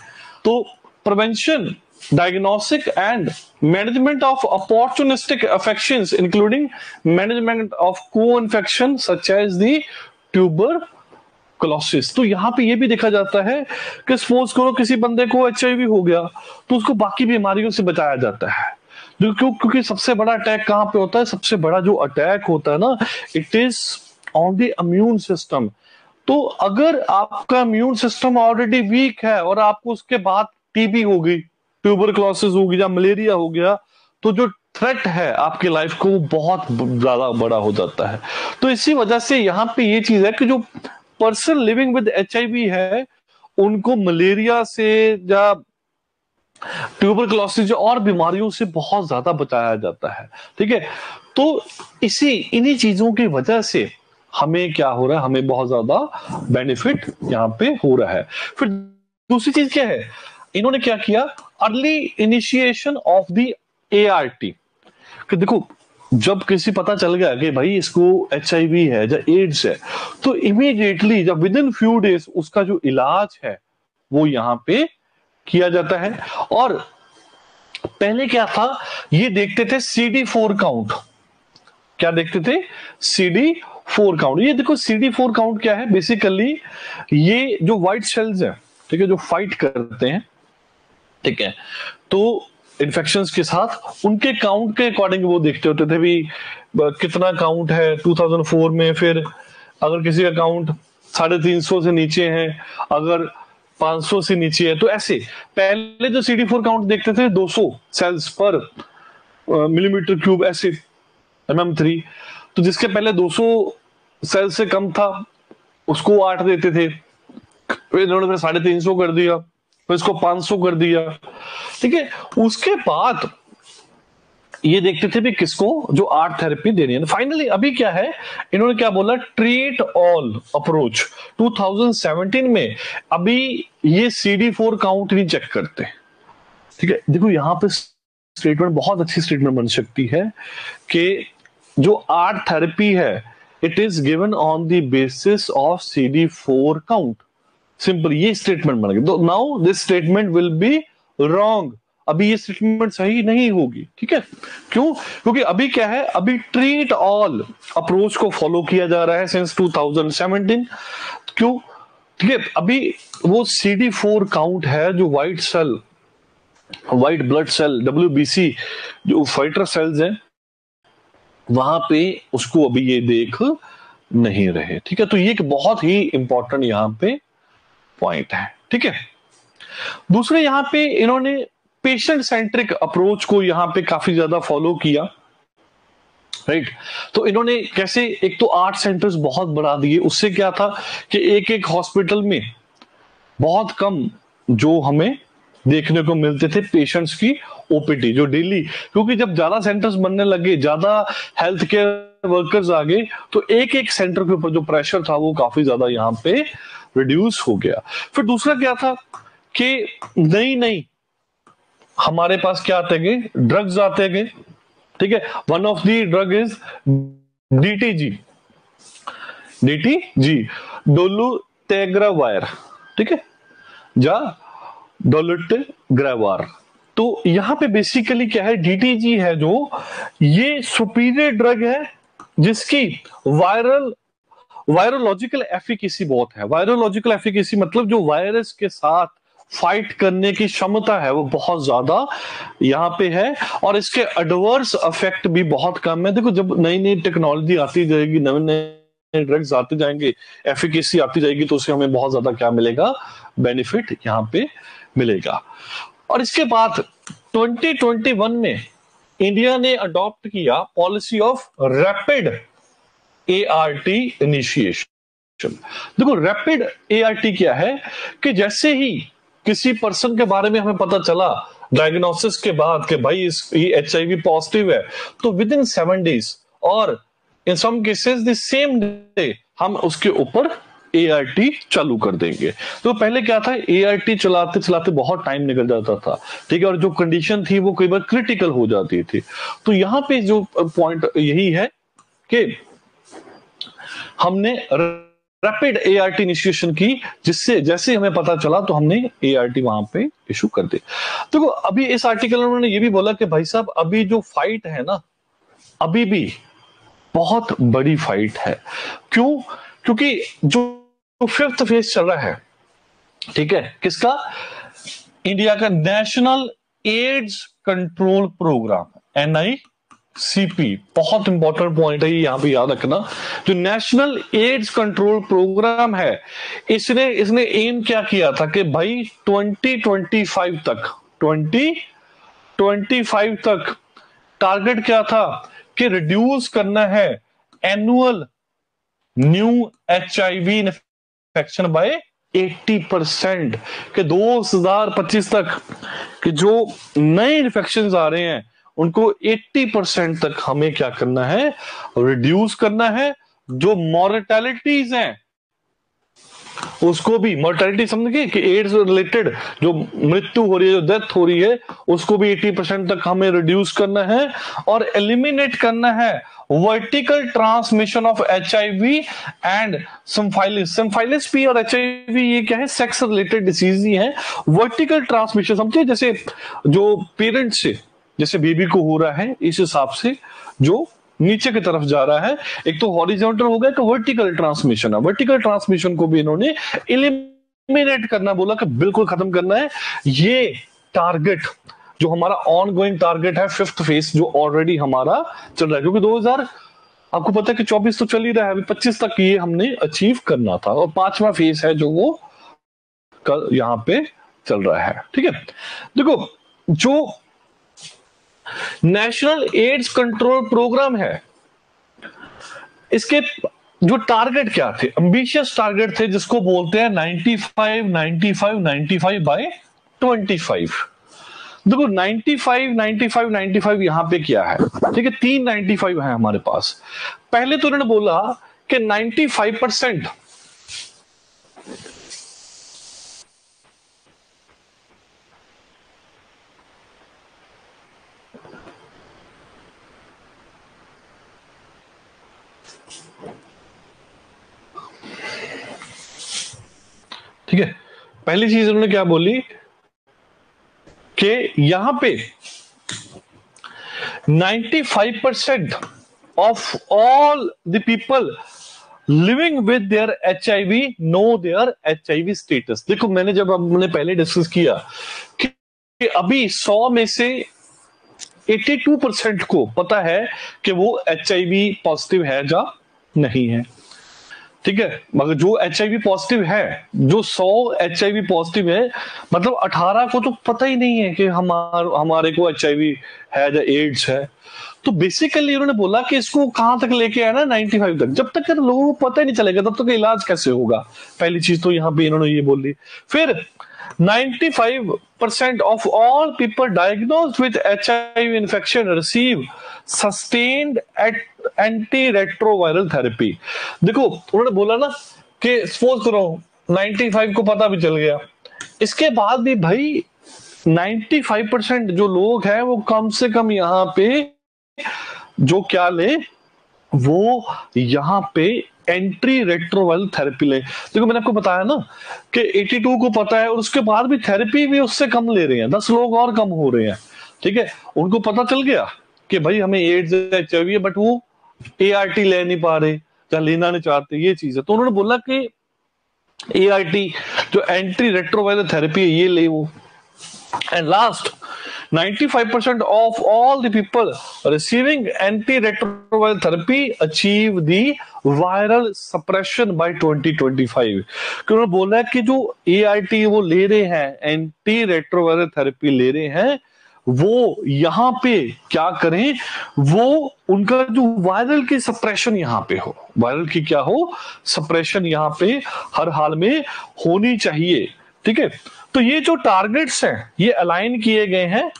तो prevention, diagnostic and management of opportunistic affections including management of co-infection such as the tuberculosis। तो यहाँ पे ये भी देखा जाता है कि सपोज करो किसी बंदे को HIV हो गया तो उसको बाकी बीमारियों से बचाया जाता है। क्योंकि सबसे बड़ा अटैक कहाँ पे होता है? सबसे बड़ा जो अटैक होता है ना, it is on the immune system. तो अगर आपका इम्यून सिस्टम ऑलरेडी वीक है और आपको उसके बाद TB हो गई, ट्यूबरक्लोसिस हो गया या मलेरिया हो गया, तो जो थ्रेट है आपकी लाइफ को वो बहुत ज्यादा बड़ा हो जाता है। तो इसी वजह से यहाँ पे ये चीज है कि जो पर्सन लिविंग विद HIV है उनको मलेरिया से या ट्यूबरक्लोसिस और बीमारियों से बहुत ज्यादा बचाया जाता है, ठीक है। तो इन्हीं चीजों की वजह से हमें क्या हो रहा है, हमें बहुत ज्यादा बेनिफिट यहाँ पे हो रहा है। फिर दूसरी चीज क्या है, इन्होंने क्या किया, early initiation of the ART। कि देखो जब किसी पता चल गया कि भाई इसको HIV है या एड्स है, तो इमीडिएटली जब विद इन फ्यू डेज उसका जो इलाज है वो यहाँ पे किया जाता है। और पहले क्या था, ये देखते थे CD4 काउंट। क्या देखते थे? CD4 count. ये देखो CD4 काउंट क्या है, बेसिकली ये जो व्हाइट सेल्स है, ठीक है, जो फाइट करते हैं, ठीक है, तो इन्फेक्शंस के साथ उनके काउंट के अकॉर्डिंग वो देखते होते थे भी कितना काउंट है 2004 में। फिर अगर किसी का काउंट 350 से नीचे है, अगर 500 से नीचे है, तो ऐसे पहले जो CD4 काउंट देखते थे 200 सेल्स पर मिलीमीटर क्यूब, ऐसे MM3। तो जिसके पहले 200 सेल से कम था उसको 8 देते थे, इन्होंने फिर 350 कर दिया, फिर इसको 500 कर दिया, ठीक है। उसके बाद ये देखते थे भी किसको जो 8 थेरेपी देनी है। फाइनली अभी क्या है, इन्होंने क्या बोला, ट्रीट ऑल अप्रोच 2017 में। अभी ये CD4 काउंट नहीं चेक करते, ठीक है। देखो यहाँ पे स्टेटमेंट बहुत अच्छी स्टेटमेंट बन सकती है कि जो 8 थेरेपी है it is given on the basis of CD4 count. Simple ये स्टेटमेंट बन गई। तो now this statement will be wrong. अभी ये स्टेटमेंट सही नहीं होगी, ठीक है। क्यों? क्योंकि अभी क्या है, अभी ट्रीट ऑल अप्रोच को फॉलो किया जा रहा है सिंस 2017। क्यों? ठीक है, अभी वो CD4 काउंट है जो white cell, white blood cell, WBC जो फाइटर सेल्स हैं, वहां पे उसको अभी ये देख नहीं रहे, ठीक है। तो ये एक बहुत ही इंपॉर्टेंट यहां पे पॉइंट है, ठीक है। दूसरे यहां पे इन्होंने पेशेंट सेंट्रिक अप्रोच को यहां पे काफी ज्यादा फॉलो किया, राइट। तो इन्होंने कैसे, एक तो 8 सेंटर्स बहुत बढ़ा दिए। उससे क्या था कि एक एक हॉस्पिटल में बहुत कम जो हमें देखने को मिलते थे पेशेंट्स की OPD जो डेली, क्योंकि जब ज्यादा सेंटर्स बनने लगे, ज्यादा हेल्थ केयर वर्कर्स आ गए, तो एक एक सेंटर के ऊपर जो प्रेशर था वो काफी ज्यादा यहाँ पे रिड्यूस हो गया। फिर दूसरा क्या था कि नई हमारे पास क्या आते गए, ड्रग्स आते गए, ठीक है। One of the drug is DTG, डोलुटेग्रावायर, ठीक है, जा डोलुटेग्रावायर। तो यहां पे बेसिकली क्या है, DTG है जो ये सुपीरियर ड्रग है जिसकी वायरोलॉजिकल एफिकेसी बहुत है। वायरोलॉजिकल एफिकेसी मतलब जो वायरस के साथ फाइट करने की क्षमता है वो बहुत ज्यादा यहाँ पे है, और इसके एडवर्स इफेक्ट भी बहुत कम है। देखो जब नई नई टेक्नोलॉजी आती जाएगी, नए नए ड्रग्स आते जाएंगे, एफिकेसी आती जाएगी, तो उससे हमें बहुत ज्यादा क्या मिलेगा, बेनिफिट यहाँ पे मिलेगा। और इसके बाद 2021 में इंडिया ने अडॉप्ट किया policy of rapid ART initiation. देखो रैपिड ART क्या है कि जैसे ही किसी पर्सन के बारे में हमें पता चला डायग्नोसिस के बाद कि भाई ये HIV पॉजिटिव है, तो विद इन 7 days और in some cases the same day हम उसके ऊपर ART चालू कर देंगे। तो पहले क्या था, ART चलाते चलाते बहुत टाइम निकल जाता था, ठीक है, और जो कंडीशन थी वो कई बार क्रिटिकल हो जाती थी। तो यहां पे जो पॉइंट यही है कि हमने रैपिड ART इनिशिएशन की, जिससे जैसे हमें पता चला तो हमने ART वहां पे इशू कर दी। देखो अभी इस आर्टिकल में उन्होंने ये भी बोला कि भाई साहब अभी जो फाइट है ना, अभी भी बहुत बड़ी फाइट है। क्यों? क्योंकि जो फिफ्थ फेज चल रहा है, ठीक है, किसका? इंडिया का national AIDS control programme, NICP। बहुत इंपॉर्टेंट पॉइंट है यहां पे याद रखना। जो नेशनल एड्स कंट्रोल प्रोग्राम है, इसने एम क्या किया था कि भाई 2025 तक टारगेट क्या था कि रिड्यूस करना है annual new HIV infection by 80%, कि 2025 तक कि जो नए इन्फेक्शन आ रहे हैं उनको 80% तक हमें क्या करना है, रिड्यूस करना है। जो मॉर्टेलिटीज हैं उसको भी, मॉर्टेलिटी समझिए कि एड्स रिलेटेड जो मृत्यु हो रही है, जो डेथ हो रही है, उसको भी 80% तक हमें रिड्यूस करना है और एलिमिनेट करना है vertical transmission of HIV and syphilis भी और HIV ये क्या है, सेक्स रिलेटेड डिसीज ही है। वर्टिकल ट्रांसमिशन समझिए, जैसे जो पेरेंट्स से जैसे बेबी को हो रहा है, इस हिसाब से जो नीचे की तरफ जा रहा है, एक तो हॉरिजॉन्टल हो गया, तो वर्टिकल ट्रांसमिशन है। वर्टिकल ट्रांसमिशन को भी इन्होंने एलिमिनेट करना बोला कि बिल्कुल खत्म करना है। ये टारगेट जो हमारा ऑन गोइंग टारगेट है, फिफ्थ फेज जो ऑलरेडी हमारा चल रहा है, क्योंकि 2000 आपको पता है कि 24 तो चल ही रहा है, अभी 25 तक ये हमने अचीव करना था, और 5वां फेज है जो वो यहां पे चल रहा है। ठीक है, देखो जो नेशनल एड्स कंट्रोल प्रोग्राम है, इसके जो टारगेट क्या थे, एम्बिशियस टारगेट थे, जिसको बोलते हैं 95 बाय 25। देखो 95 यहां पे क्या है, ठीक है, 3 95 है हमारे पास। पहले तो उन्होंने बोला कि 95%, ठीक है, पहली चीज उन्होंने क्या बोली कि यहां पे 95% of all the people living with their HIV know their HIV status. देखो मैंने जब हमने पहले डिस्कस किया कि अभी 100 में से 82% को पता है कि वो HIV पॉजिटिव है या नहीं है, ठीक है, मगर जो HIV पॉजिटिव है, जो 100 HIV पॉजिटिव है, मतलब 18 को तो पता ही नहीं है कि हमारे को HIV है या एड्स है। तो बेसिकली उन्होंने बोला कि इसको कहां तक लेके आना, 95 तक। जब तक लोगों को पता ही नहीं चलेगा तब तक इलाज कैसे होगा, पहली चीज तो यहां पे इन्होंने ये बोली। फिर 95% of all people diagnosed with HIV infection receive sustained antiretroviral therapy। देखो उन्होंने बोला ना कि सपोज करो 95 को पता भी चल गया, इसके बाद भी भाई 95% जो लोग हैं वो कम से कम यहाँ पे जो क्या ले, वो यहाँ पे एंट्री रेट्रोवायरल थेरेपी ले। देखो मैंने आपको बताया ना कि 82 को पता है और उसके बाद भी थेरेपी भी उससे कम ले रहे हैं, 10 लोग और कम हो रहे हैं, ठीक है। उनको पता चल गया कि भाई हमें एड्स HIV है, बट वो ART ले नहीं पा रहे या लेना नहीं चाहते, ये चीज है। तो उन्होंने बोला कि ART जो एंट्री रेट्रोवायरल थेरेपी है ये ले वो। And last 95% of all the people receiving antiretroviral therapy achieve the viral suppression by 2025। क्योंकि उन्होंने बोला है कि जो ART वो ले रहे हैं, एंटी रेट्रोवायरल थेरेपी ले रहे हैं, वो यहाँ पे क्या करें, वो उनका जो वायरल की सप्रेशन यहाँ पे हो, वायरल की क्या हो, सप्रेशन यहाँ पे हर हाल में होनी चाहिए, ठीक है। तो ये जो टारगेट्स हैं ये अलाइन किए गए हैं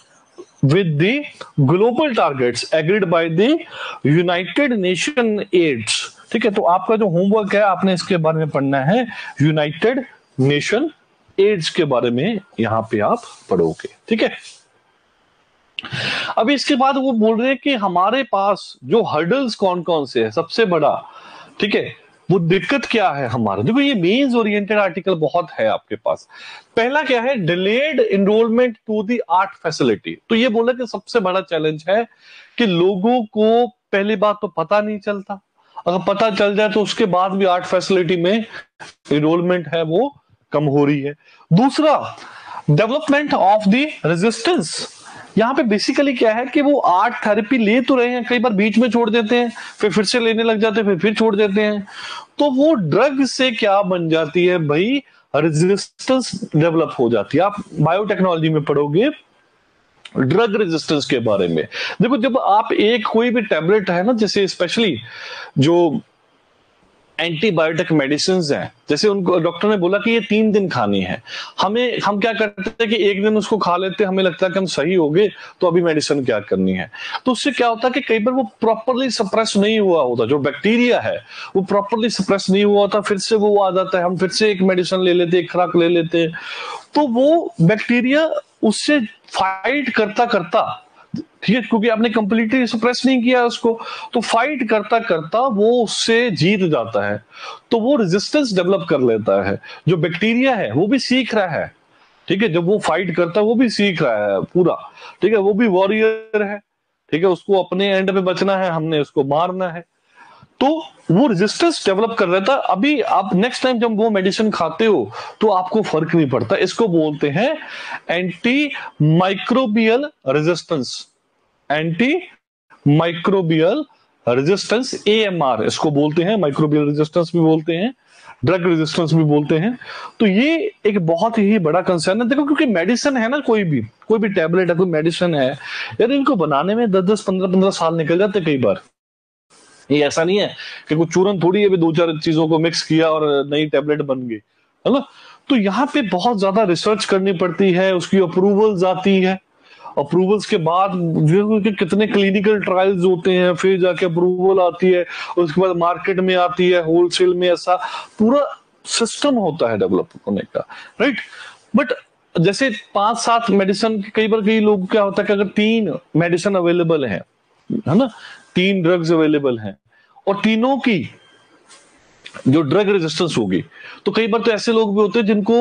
with the global targets agreed by the United Nations AIDS ठीक है, तो आपका जो होमवर्क है आपने इसके बारे में पढ़ना है, यूनाइटेड नेशन एड्स के बारे में यहां पे आप पढ़ोगे। ठीक है, अभी इसके बाद वो बोल रहे हैं कि हमारे पास जो हर्डल्स कौन कौन से है, सबसे बड़ा, ठीक है, वो दिक्कत क्या है हमारा। देखो ये मेंस ओरिएंटेड आर्टिकल बहुत है आपके पास। पहला क्या है, delayed enrolment to the art facility. तो ये बोला कि सबसे बड़ा चैलेंज है कि लोगों को पहली बात तो पता नहीं चलता, अगर पता चल जाए तो उसके बाद भी आर्ट फैसिलिटी में एनरोलमेंट है वो कम हो रही है। दूसरा, डेवलपमेंट ऑफ द रेजिस्टेंस। यहाँ पे बेसिकली क्या है कि वो आर्ट थेरेपी ले तो रहे हैं, कई बार बीच में छोड़ देते हैं, फिर से लेने लग जाते हैं, फिर छोड़ देते हैं, तो वो ड्रग से क्या बन जाती है भाई, रेजिस्टेंस डेवलप हो जाती है। आप बायोटेक्नोलॉजी में पढ़ोगे ड्रग रेजिस्टेंस के बारे में। देखो जब आप एक कोई भी टैबलेट है ना, जैसे स्पेशली जो एंटीबायोटिक मेडिसिन हैं, जैसे उनको डॉक्टर ने बोला कि ये 3 दिन खानी है, हम क्या करते हैं कि एक दिन उसको खा लेते हैं, हमें लगता है कि हम सही हो गए तो अभी मेडिसिन क्या करनी है। तो उससे क्या होता है कि कई बार वो प्रॉपरली सप्रेस नहीं हुआ होता, जो बैक्टीरिया है वो प्रॉपरली सप्रेस नहीं हुआ होता, फिर से वो आ जाता है, हम फिर से एक मेडिसिन ले लेते हैं, एक खुराक ले लेते हैं, तो वो बैक्टीरिया उससे फाइट करता करता, ठीक है, क्योंकि आपने कंप्लीटली सप्रेस नहीं किया उसको, तो फाइट करता करता वो उससे जीत जाता है, तो वो रेजिस्टेंस डेवलप कर लेता है। जो बैक्टीरिया है वो भी सीख रहा है, ठीक है, जब वो फाइट करता है वो भी सीख रहा है पूरा, ठीक है, वो भी वॉरियर है, ठीक है, उसको अपने एंड पे बचना है, हमने उसको मारना है, तो वो रेजिस्टेंस डेवलप कर लेता है। अभी आप नेक्स्ट टाइम जब वो मेडिसिन खाते हो तो आपको फर्क नहीं पड़ता। इसको बोलते हैं anti microbial resistance, anti microbial resistance, AMR इसको बोलते हैं, माइक्रोबियल रेजिस्टेंस भी बोलते हैं, ड्रग रेजिस्टेंस भी बोलते हैं। तो ये एक बहुत ही बड़ा कंसर्न है। देखो क्योंकि मेडिसिन है ना, कोई भी टैबलेट है, कोई मेडिसिन है यार, इनको बनाने में 10-10 15-15 साल निकल जाते कई बार। ये ऐसा नहीं है कि कुछ चूरन थोड़ी है, 2-4 चीजों को मिक्स किया और नई टैबलेट बन गई, है ना। तो यहाँ पे बहुत ज्यादा रिसर्च करनी पड़ती है, उसकी अप्रूवल्स आती है, अप्रूवल्स के बाद कितने क्लिनिकल ट्रायल्स होते हैं, फिर जाके अप्रूवल आती है, उसके बाद मार्केट में आती है, होलसेल में, ऐसा पूरा सिस्टम होता है डेवलप होने का, राइट। बट जैसे 5-7 मेडिसिन, कई बार कई लोग क्या होता है कि अगर 3 मेडिसिन अवेलेबल है ना, 3 ड्रग्स अवेलेबल हैं और तीनों की जो ड्रग रेजिस्टेंस होगी, तो कई बार तो ऐसे लोग भी होते हैं जिनको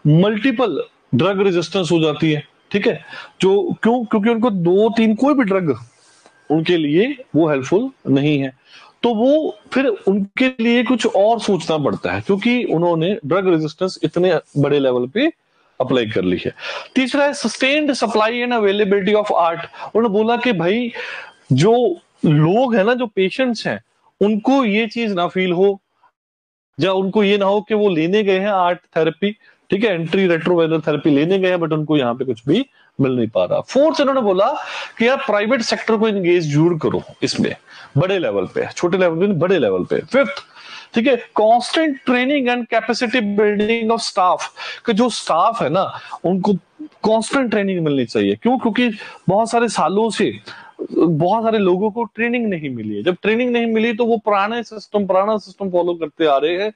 मल्टीपल ड्रग रेजिस्टेंस हो जाती है, ठीक है, जो क्योंकि उनको 2-3 कोई भी ड्रग उनके लिए वो हेल्पफुल नहीं है, तो वो फिर उनके लिए कुछ और सोचना पड़ता है, क्योंकि उन्होंने ड्रग रेजिस्टेंस इतने बड़े लेवल पे अप्लाई कर ली है। तीसरा है sustained supply and availability of art. उन्होंने बोला कि भाई जो लोग है ना, जो पेशेंट्स हैं, उनको ये चीज ना फील हो, या उनको ये ना हो कि वो लेने गए हैं आर्ट थेरेपी, ठीक है, एंट्री रेट्रोवेनल थेरेपी लेने गए हैं, बट उनको यहाँ पे कुछ भी मिल नहीं पा रहा। फोर्थ, इन्होंने बोला कि यार प्राइवेट सेक्टर को एंगेज जरूर करो इसमें, बड़े लेवल पे, छोटे लेवल पे, बड़े लेवल पे। फिफ्थ, ठीक है, constant training and capacity building of staff, कि जो स्टाफ है ना उनको कांस्टेंट ट्रेनिंग मिलनी चाहिए। क्यों? क्योंकि बहुत सारे सालों से बहुत सारे लोगों को ट्रेनिंग नहीं मिली है। जब ट्रेनिंग नहीं मिली तो वो पुराना सिस्टम फॉलो करते आ रहे हैं,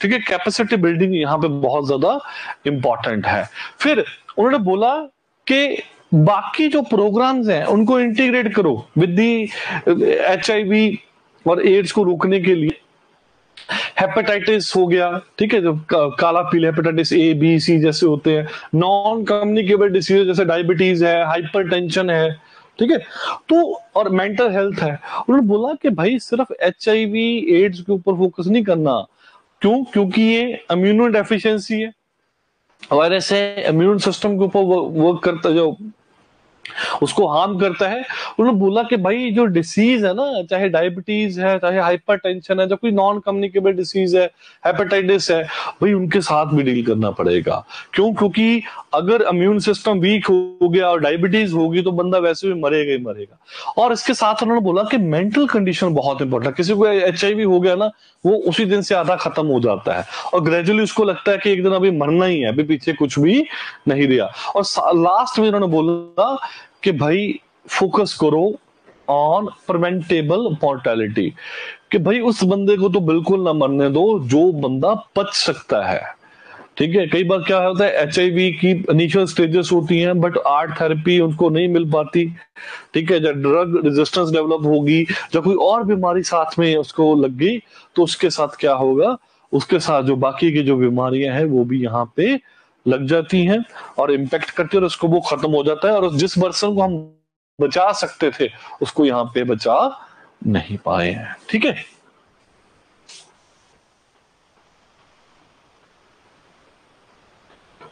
ठीक है। कैपेसिटी बिल्डिंग यहाँ पे बहुत ज्यादा इंपॉर्टेंट है। फिर उन्होंने बोला कि बाकी जो प्रोग्राम्स हैं उनको इंटीग्रेट करो विद दी HIV और एड्स को रोकने के लिए। हेपेटाइटिस हो गया, ठीक है, जो काला पीला हेपेटाइटिस A, B, C जैसे होते हैं, नॉन कम्युनिकेबल डिसीज जैसे डायबिटीज है, हाइपरटेंशन है, ठीक है, तो और मेंटल हेल्थ है। उन्होंने बोला कि भाई सिर्फ HIV एड्स के ऊपर फोकस नहीं करना। क्यों? क्योंकि ये इम्यूनो डेफिशिएंसी है, वायरस है, इम्यून सिस्टम के ऊपर वर्क करता, जो उसको हार्म करता है। उन्होंने बोला कि भाई जो डिसीज है ना, चाहे डायबिटीज है, चाहे हाइपरटेंशन है, जो कोई नॉन कम्युनिकेबल डिसीज है, हेपेटाइटिस है, भाई उनके साथ भी डील करना पड़ेगा। क्यों? क्योंकि अगर इम्यून सिस्टम वीक हो गया और डायबिटीज होगी तो बंदा वैसे भी मरेगा ही मरेगा। और इसके साथ उन्होंने बोला कि मेंटल कंडीशन बहुत इंपॉर्टेंट है। किसी को HIV हो गया ना, वो उसी दिन से आधा खत्म हो जाता है और ग्रेजुअली उसको लगता है कि एक दिन अभी मरना ही है, अभी पीछे कुछ भी नहीं रहा। और लास्ट में उन्होंने बोला कि भाई फोकस करो ऑन प्रिवेंटेबल मॉर्टेलिटी, कि भाई उस बंदे को तो बिल्कुल ना मरने दो जो बंदा बच सकता है। ठीक है, कई बार क्या होता है, HIV की इनिशियल स्टेजेस होती हैं बट आर्ट थेरेपी उनको नहीं मिल पाती। ठीक है, जब ड्रग रेजिस्टेंस डेवलप होगी, जब कोई और बीमारी साथ में उसको लग गई, तो उसके साथ क्या होगा, उसके साथ जो बाकी की जो बीमारियां हैं वो भी यहाँ पे लग जाती हैं और इम्पेक्ट करती है और उसको वो खत्म हो जाता है, और जिस पर्सन को हम बचा सकते थे उसको यहाँ पे बचा नहीं पाए हैं। ठीक है,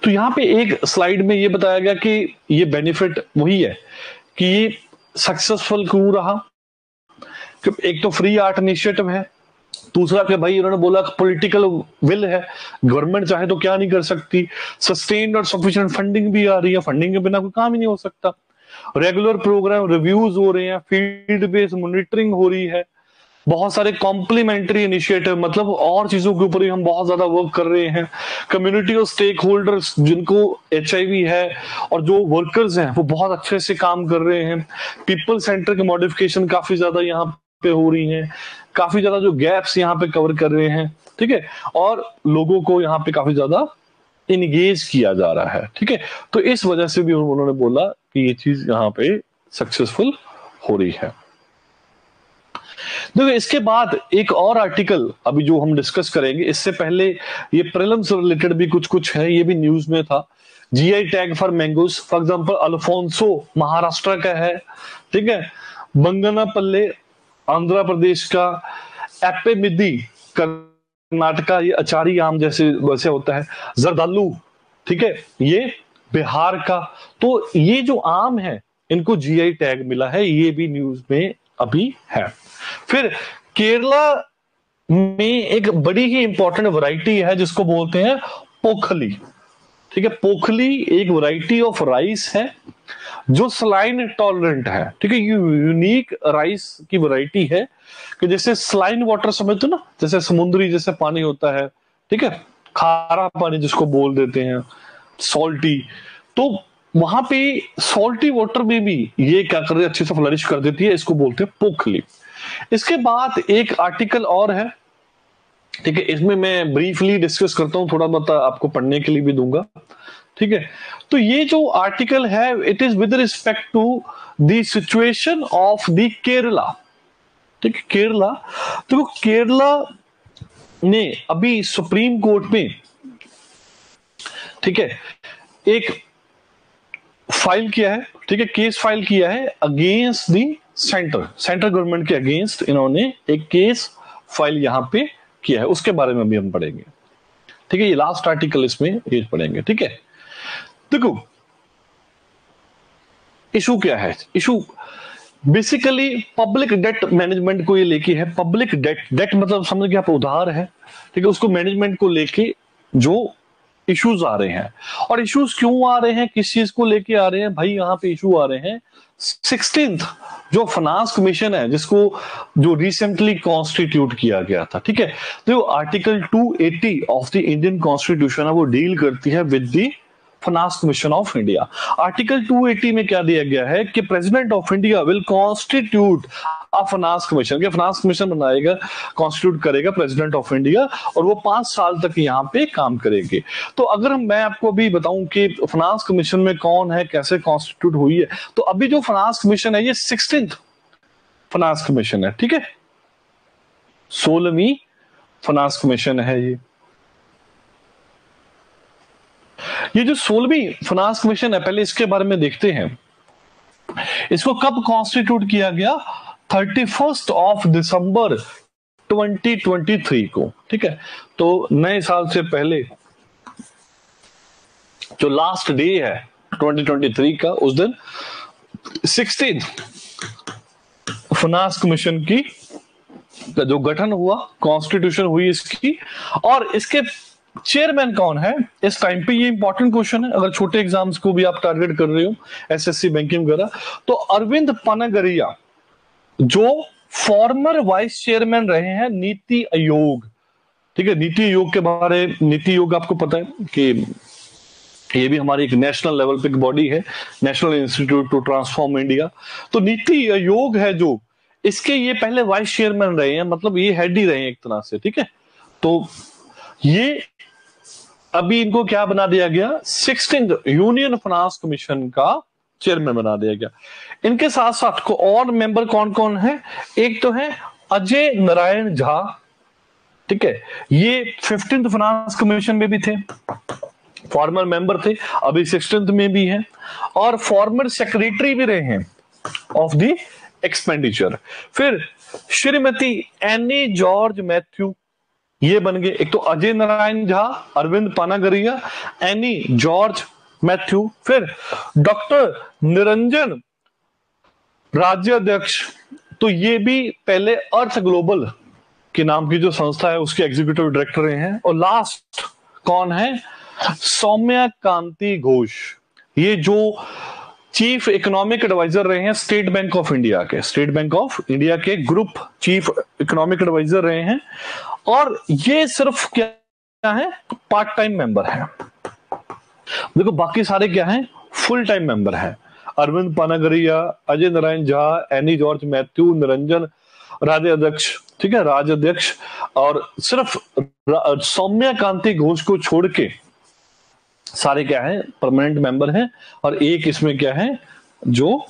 तो यहाँ पे एक स्लाइड में ये बताया गया कि ये बेनिफिट वही है कि ये सक्सेसफुल क्यों रहा। एक तो फ्री आर्ट इनिशिएटिव है, दूसरा कि भाई उन्होंने बोला पॉलिटिकल विल है, गवर्नमेंट चाहे तो क्या नहीं कर सकती, सस्टेन्ड और सफिशिएंट फंडिंग भी आ रही है, फंडिंग के बिना कोई काम ही नहीं हो सकता, रेगुलर प्रोग्राम रिव्यूज हो रहे हैं, फील्ड बेस्ड मॉनिटरिंग हो रही है, बहुत सारे कॉम्प्लीमेंट्री इनिशिएटिव, मतलब और चीजों के ऊपर ही हम बहुत ज्यादा वर्क कर रहे हैं। कम्युनिटी और स्टेक होल्डर्स जिनको HIV है और जो वर्कर्स हैं वो बहुत अच्छे से काम कर रहे हैं। पीपल सेंटर की मॉडिफिकेशन काफी ज्यादा यहाँ पे हो रही है, काफी ज्यादा जो गैप्स यहाँ पे कवर कर रहे हैं। ठीक है, और लोगों को यहाँ पे काफी ज्यादा इंगेज किया जा रहा है। ठीक है, तो इस वजह से भी उन्होंने बोला कि ये चीज यहाँ पे सक्सेसफुल हो रही है। देखो इसके बाद एक और आर्टिकल अभी जो हम डिस्कस करेंगे, इससे पहले ये प्रीलिम्स रिलेटेड भी कुछ कुछ है, ये भी न्यूज में था। GI tag for mangoes, for example Alfonso Maharashtra का है। ठीक है, बंगनापल्ले आंध्र प्रदेश का, एपेमिदी कर्नाटका, ये अचारी आम जैसे वैसे होता है, जर्दालू, ठीक है, ये बिहार का। तो ये जो आम है इनको GI टैग मिला है, ये भी न्यूज में अभी है। फिर केरला में एक बड़ी ही इंपॉर्टेंट वैरायटी है जिसको बोलते हैं पोखली। ठीक है, पोखली एक वैरायटी ऑफ राइस है जो सलाइन टॉलरेंट है। ठीक है, ये यूनिक राइस की वैरायटी है कि जैसे सलाइन वाटर समझते हो ना, जैसे समुद्री जैसे पानी होता है, ठीक है, खारा पानी जिसको बोल देते हैं, सॉल्टी, तो वहां पे सॉल्टी वाटर में भी ये क्या कर रही है, अच्छे से फ्लरिश कर देती है, इसको बोलते हैं पोखली। इसके बाद एक आर्टिकल और है, ठीक है, इसमें मैं ब्रीफली डिस्कस करता हूं, थोड़ा बहुत आपको पढ़ने के लिए भी दूंगा। ठीक है, तो ये जो आर्टिकल है it is with respect to the situation of the Kerala. ठीक है, केरला, तो केरला ने अभी सुप्रीम कोर्ट में, ठीक है, एक फाइल किया है, ठीक है, केस फाइल किया है अगेंस्ट दी सेंट्रल गवर्नमेंट के अगेंस्ट इन्होंने एक केस फाइल यहां पे किया है, उसके बारे में भी हम पढ़ेंगे। ठीक है, ये लास्ट आर्टिकल इसमें ये पढ़ेंगे। ठीक है, देखो इशू क्या है, issue basically public debt management को ये लेके है। पब्लिक डेट मतलब समझ गए आप, उधार है। ठीक है, उसको मैनेजमेंट को लेके जो इश्यूज आ रहे हैं, और इश्यूज क्यों आ रहे हैं, किस चीज को लेके आ रहे हैं भाई, यहाँ पे इशू आ रहे हैं 16th जो फाइनेंस कमीशन है, जिसको जो रिसेंटली कॉन्स्टिट्यूट किया गया था। ठीक है, तो article 280 of the Indian constitution है वो डील करती है with the finance commission of India. Article 280 में क्या दिया गया है कि president of India will constitute a finance commission, के फाइनेंस कमीशन बनाएगा, कॉन्स्टिट्यूट करेगा प्रेसिडेंट ऑफ इंडिया, और वो 5 साल तक यहाँ पे काम करेंगे। तो अगर मैं आपको अभी बताऊं कि फाइनेंस कमीशन में कौन है, कैसे कॉन्स्टिट्यूट हुई है, तो अभी जो फाइनेंस कमीशन है ये 16th फाइनेंस कमीशन है। ठीक है, 16वीं फाइनेंस कमीशन है ये जो 16वीं फाइनेंस कमीशन है, पहले इसके बारे में देखते हैं। इसको कब कॉन्स्टिट्यूट किया गया, 31 ऑफ दिसंबर 2023 को। ठीक है, तो नए साल से पहले जो लास्ट डे है 2023 का, उस दिन 16th फाइनेंस कमीशन की जो गठन हुआ, कॉन्स्टिट्यूशन हुई इसकी, और इसके चेयरमैन कौन है इस टाइम पे, ये इंपॉर्टेंट क्वेश्चन है अगर छोटे एग्जाम्स को भी आप टारगेट कर रहे हो, SSC बैंकिंग वगैरह। तो अरविंद पनागरिया जो फॉर्मर वाइस चेयरमैन रहे हैं नीति आयोग। ठीक है, नीति आयोग के बारे, नीति आयोग आपको पता है कि ये भी हमारी एक नेशनल लेवल पे बॉडी है, national institute to transform India. तो नीति आयोग है जो इसके ये पहले वाइस चेयरमैन रहे हैं, मतलब ये हेड ही रहे हैं एक तरह से, ठीक है। तो ये अभी इनको क्या बना दिया गया, 16th यूनियन फाइनेंस कमीशन का चेयरमैन बना दिया गया। इनके साथ साथ को और मेंबर कौन कौन है, एक तो है अजय नारायण झा, ठीक है, ये 15th फाइनेंस कमीशन में भी थे, फॉर्मर मेंबर थे, अभी 16th में भी है, और फॉर्मर सेक्रेटरी भी रहे हैं ऑफ द एक्सपेंडिचर। फिर श्रीमती एनी जॉर्ज मैथ्यू, ये बन गए, एक तो अजय नारायण झा, अरविंद पानागरिया, एनी जॉर्ज मैथ्यू। फिर डॉक्टर निरंजन राज्याध्यक्ष, तो ये भी पहले अर्थ ग्लोबल के नाम की जो संस्था है उसके एग्जीक्यूटिव डायरेक्टर रहे हैं। और लास्ट कौन है, सौम्या कांति घोष, ये जो चीफ इकोनॉमिक एडवाइजर रहे हैं स्टेट बैंक ऑफ इंडिया के, स्टेट बैंक ऑफ इंडिया के ग्रुप चीफ इकोनॉमिक एडवाइजर रहे हैं। और ये सिर्फ क्या है, पार्ट टाइम मेंबर है। देखो बाकी सारे क्या हैं, फुल टाइम मेंबर हैं, अरविंद पानागरिया, अजय नारायण झा, एनी जॉर्ज मैथ्यू, निरंजन राज्याध्यक्ष, ठीक है, राज्याध्यक्ष, और सिर्फ सौम्या कांति घोष को छोड़ के सारे क्या है, परमानेंट मेंबर हैं। और एक इसमें क्या है जो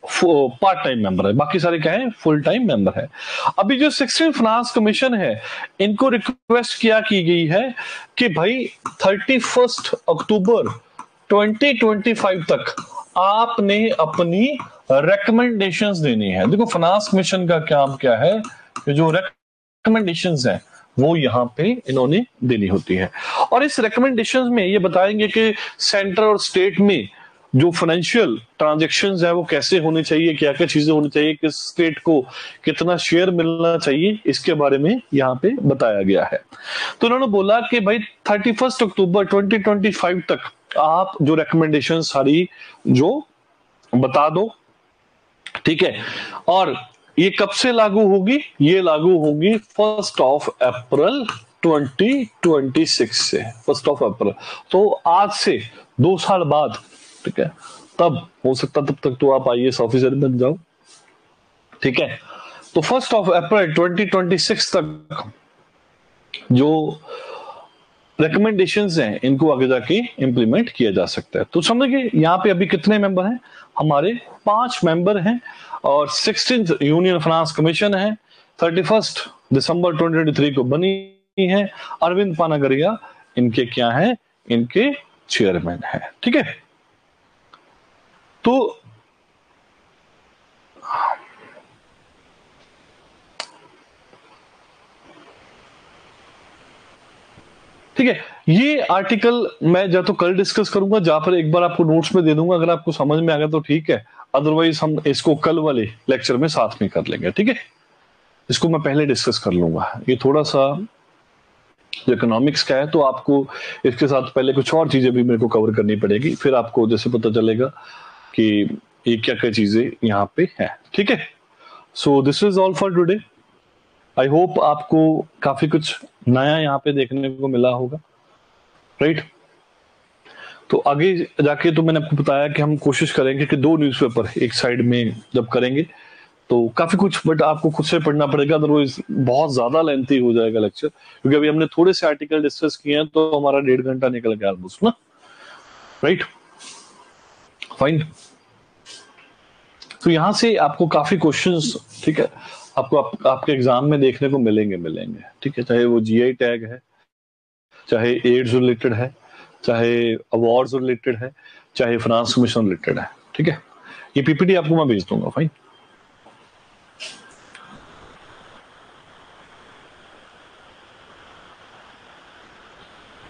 पार्ट टाइम मेंबर है, बाकी सारे क्या है, फुल टाइम मेंबर है। अभी जो 16 फाइनेंस कमीशन है, इनको रिक्वेस्ट क्या की गई है कि भाई 31 अक्टूबर 2025 तक आपने अपनी रिकमेंडेशंस देनी है। देखो फाइनेंस कमीशन का काम क्या है कि जो रिकमेंडेशंस है वो यहाँ पे इन्होंने देनी होती है। और इस रिकमेंडेशंस में ये बताएंगे कि सेंटर और स्टेट में जो फाइनेंशियल ट्रांजैक्शंस है वो कैसे होने चाहिए, क्या क्या चीजें होनी चाहिए, किस स्टेट को कितना शेयर मिलना चाहिए, इसके बारे में यहाँ पे बताया गया है। तो उन्होंने बोला कि भाई 31 अक्टूबर 2025 तक आप जो रिकमेंडेशन सारी जो बता दो, ठीक है। और ये कब से लागू होगी, ये लागू होगी 1 अप्रैल 2026 से, 1 अप्रैल, तो आज से 2 साल बाद, ठीक है, तब हो सकता, तब तक तो आप आईएएस ऑफिसर बन जाओ, ठीक है। तो 1 अप्रैल 2026 तक जो रिकमेंडेशंस हैं इनको आगे जाके इंप्लीमेंट किया जा सकता है। तो समझिए यहाँ पे अभी कितने मेंबर हैं, हमारे 5 मेंबर हैं, और 16th यूनियन फाइनेंस कमीशन है, 31 दिसंबर 2023 को बनी है। अरविंद पानागरिया इनके क्या है, इनके चेयरमैन है, ठीक है। तो ठीक है, ये आर्टिकल मैं या तो कल डिस्कस करूंगा, जहां पर एक बार आपको नोट्स में दे दूंगा, अगर आपको समझ में आ गया तो ठीक है, अदरवाइज हम इसको कल वाले लेक्चर में साथ में कर लेंगे, ठीक है। इसको मैं पहले डिस्कस कर लूंगा, ये थोड़ा सा इकोनॉमिक्स का है, तो आपको इसके साथ पहले कुछ और चीजें भी मेरे को कवर करनी पड़ेगी, फिर आपको जैसे पता चलेगा कि ये क्या क्या चीजें यहाँ पे है, ठीक है। So this is all for today. I hope आपको काफी कुछ नया यहाँ पे देखने को मिला होगा, राइट। तो आगे जाके तो मैंने आपको बताया कि हम कोशिश करेंगे कि 2 न्यूज़पेपर एक साइड में जब करेंगे तो काफी कुछ, बट आपको खुद से पढ़ना पड़ेगा, अदरवाइज बहुत ज्यादा लेंथी हो जाएगा लेक्चर, क्योंकि अभी हमने थोड़े से आर्टिकल डिस्कस किए हैं तो हमारा 1.5 घंटा निकल गया ऑलमोस्ट ना, राइट, फाइन। तो यहां से आपको काफी क्वेश्चंस, ठीक है, आपको आपके एग्जाम में देखने को मिलेंगे, ठीक है, चाहे वो जीआई टैग है, चाहे एड्स रिलेटेड है, चाहे अवार्ड्स रिलेटेड है, चाहे फाइनेंस कमीशन रिलेटेड है, ठीक है। ये पीपीटी आपको मैं भेज दूंगा, फाइन।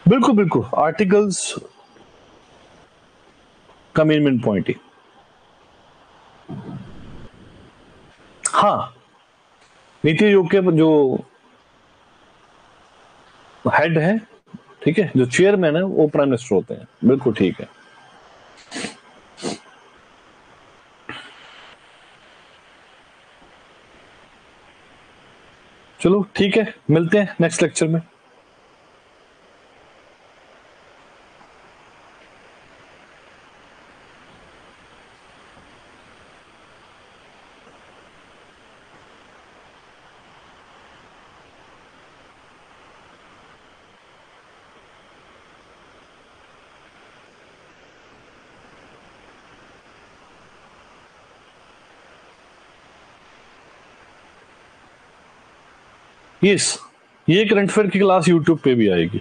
बिल्कुल बिल्कुल, आर्टिकल्स का मेन पॉइंट ही, हाँ, नीति आयोग के जो हेड है, ठीक है, जो चेयरमैन है वो प्राइम मिनिस्टर होते हैं, बिल्कुल ठीक है। चलो ठीक है, मिलते हैं नेक्स्ट लेक्चर में। यस, ये करंट अफेयर की क्लास यूट्यूब पे भी आएगी।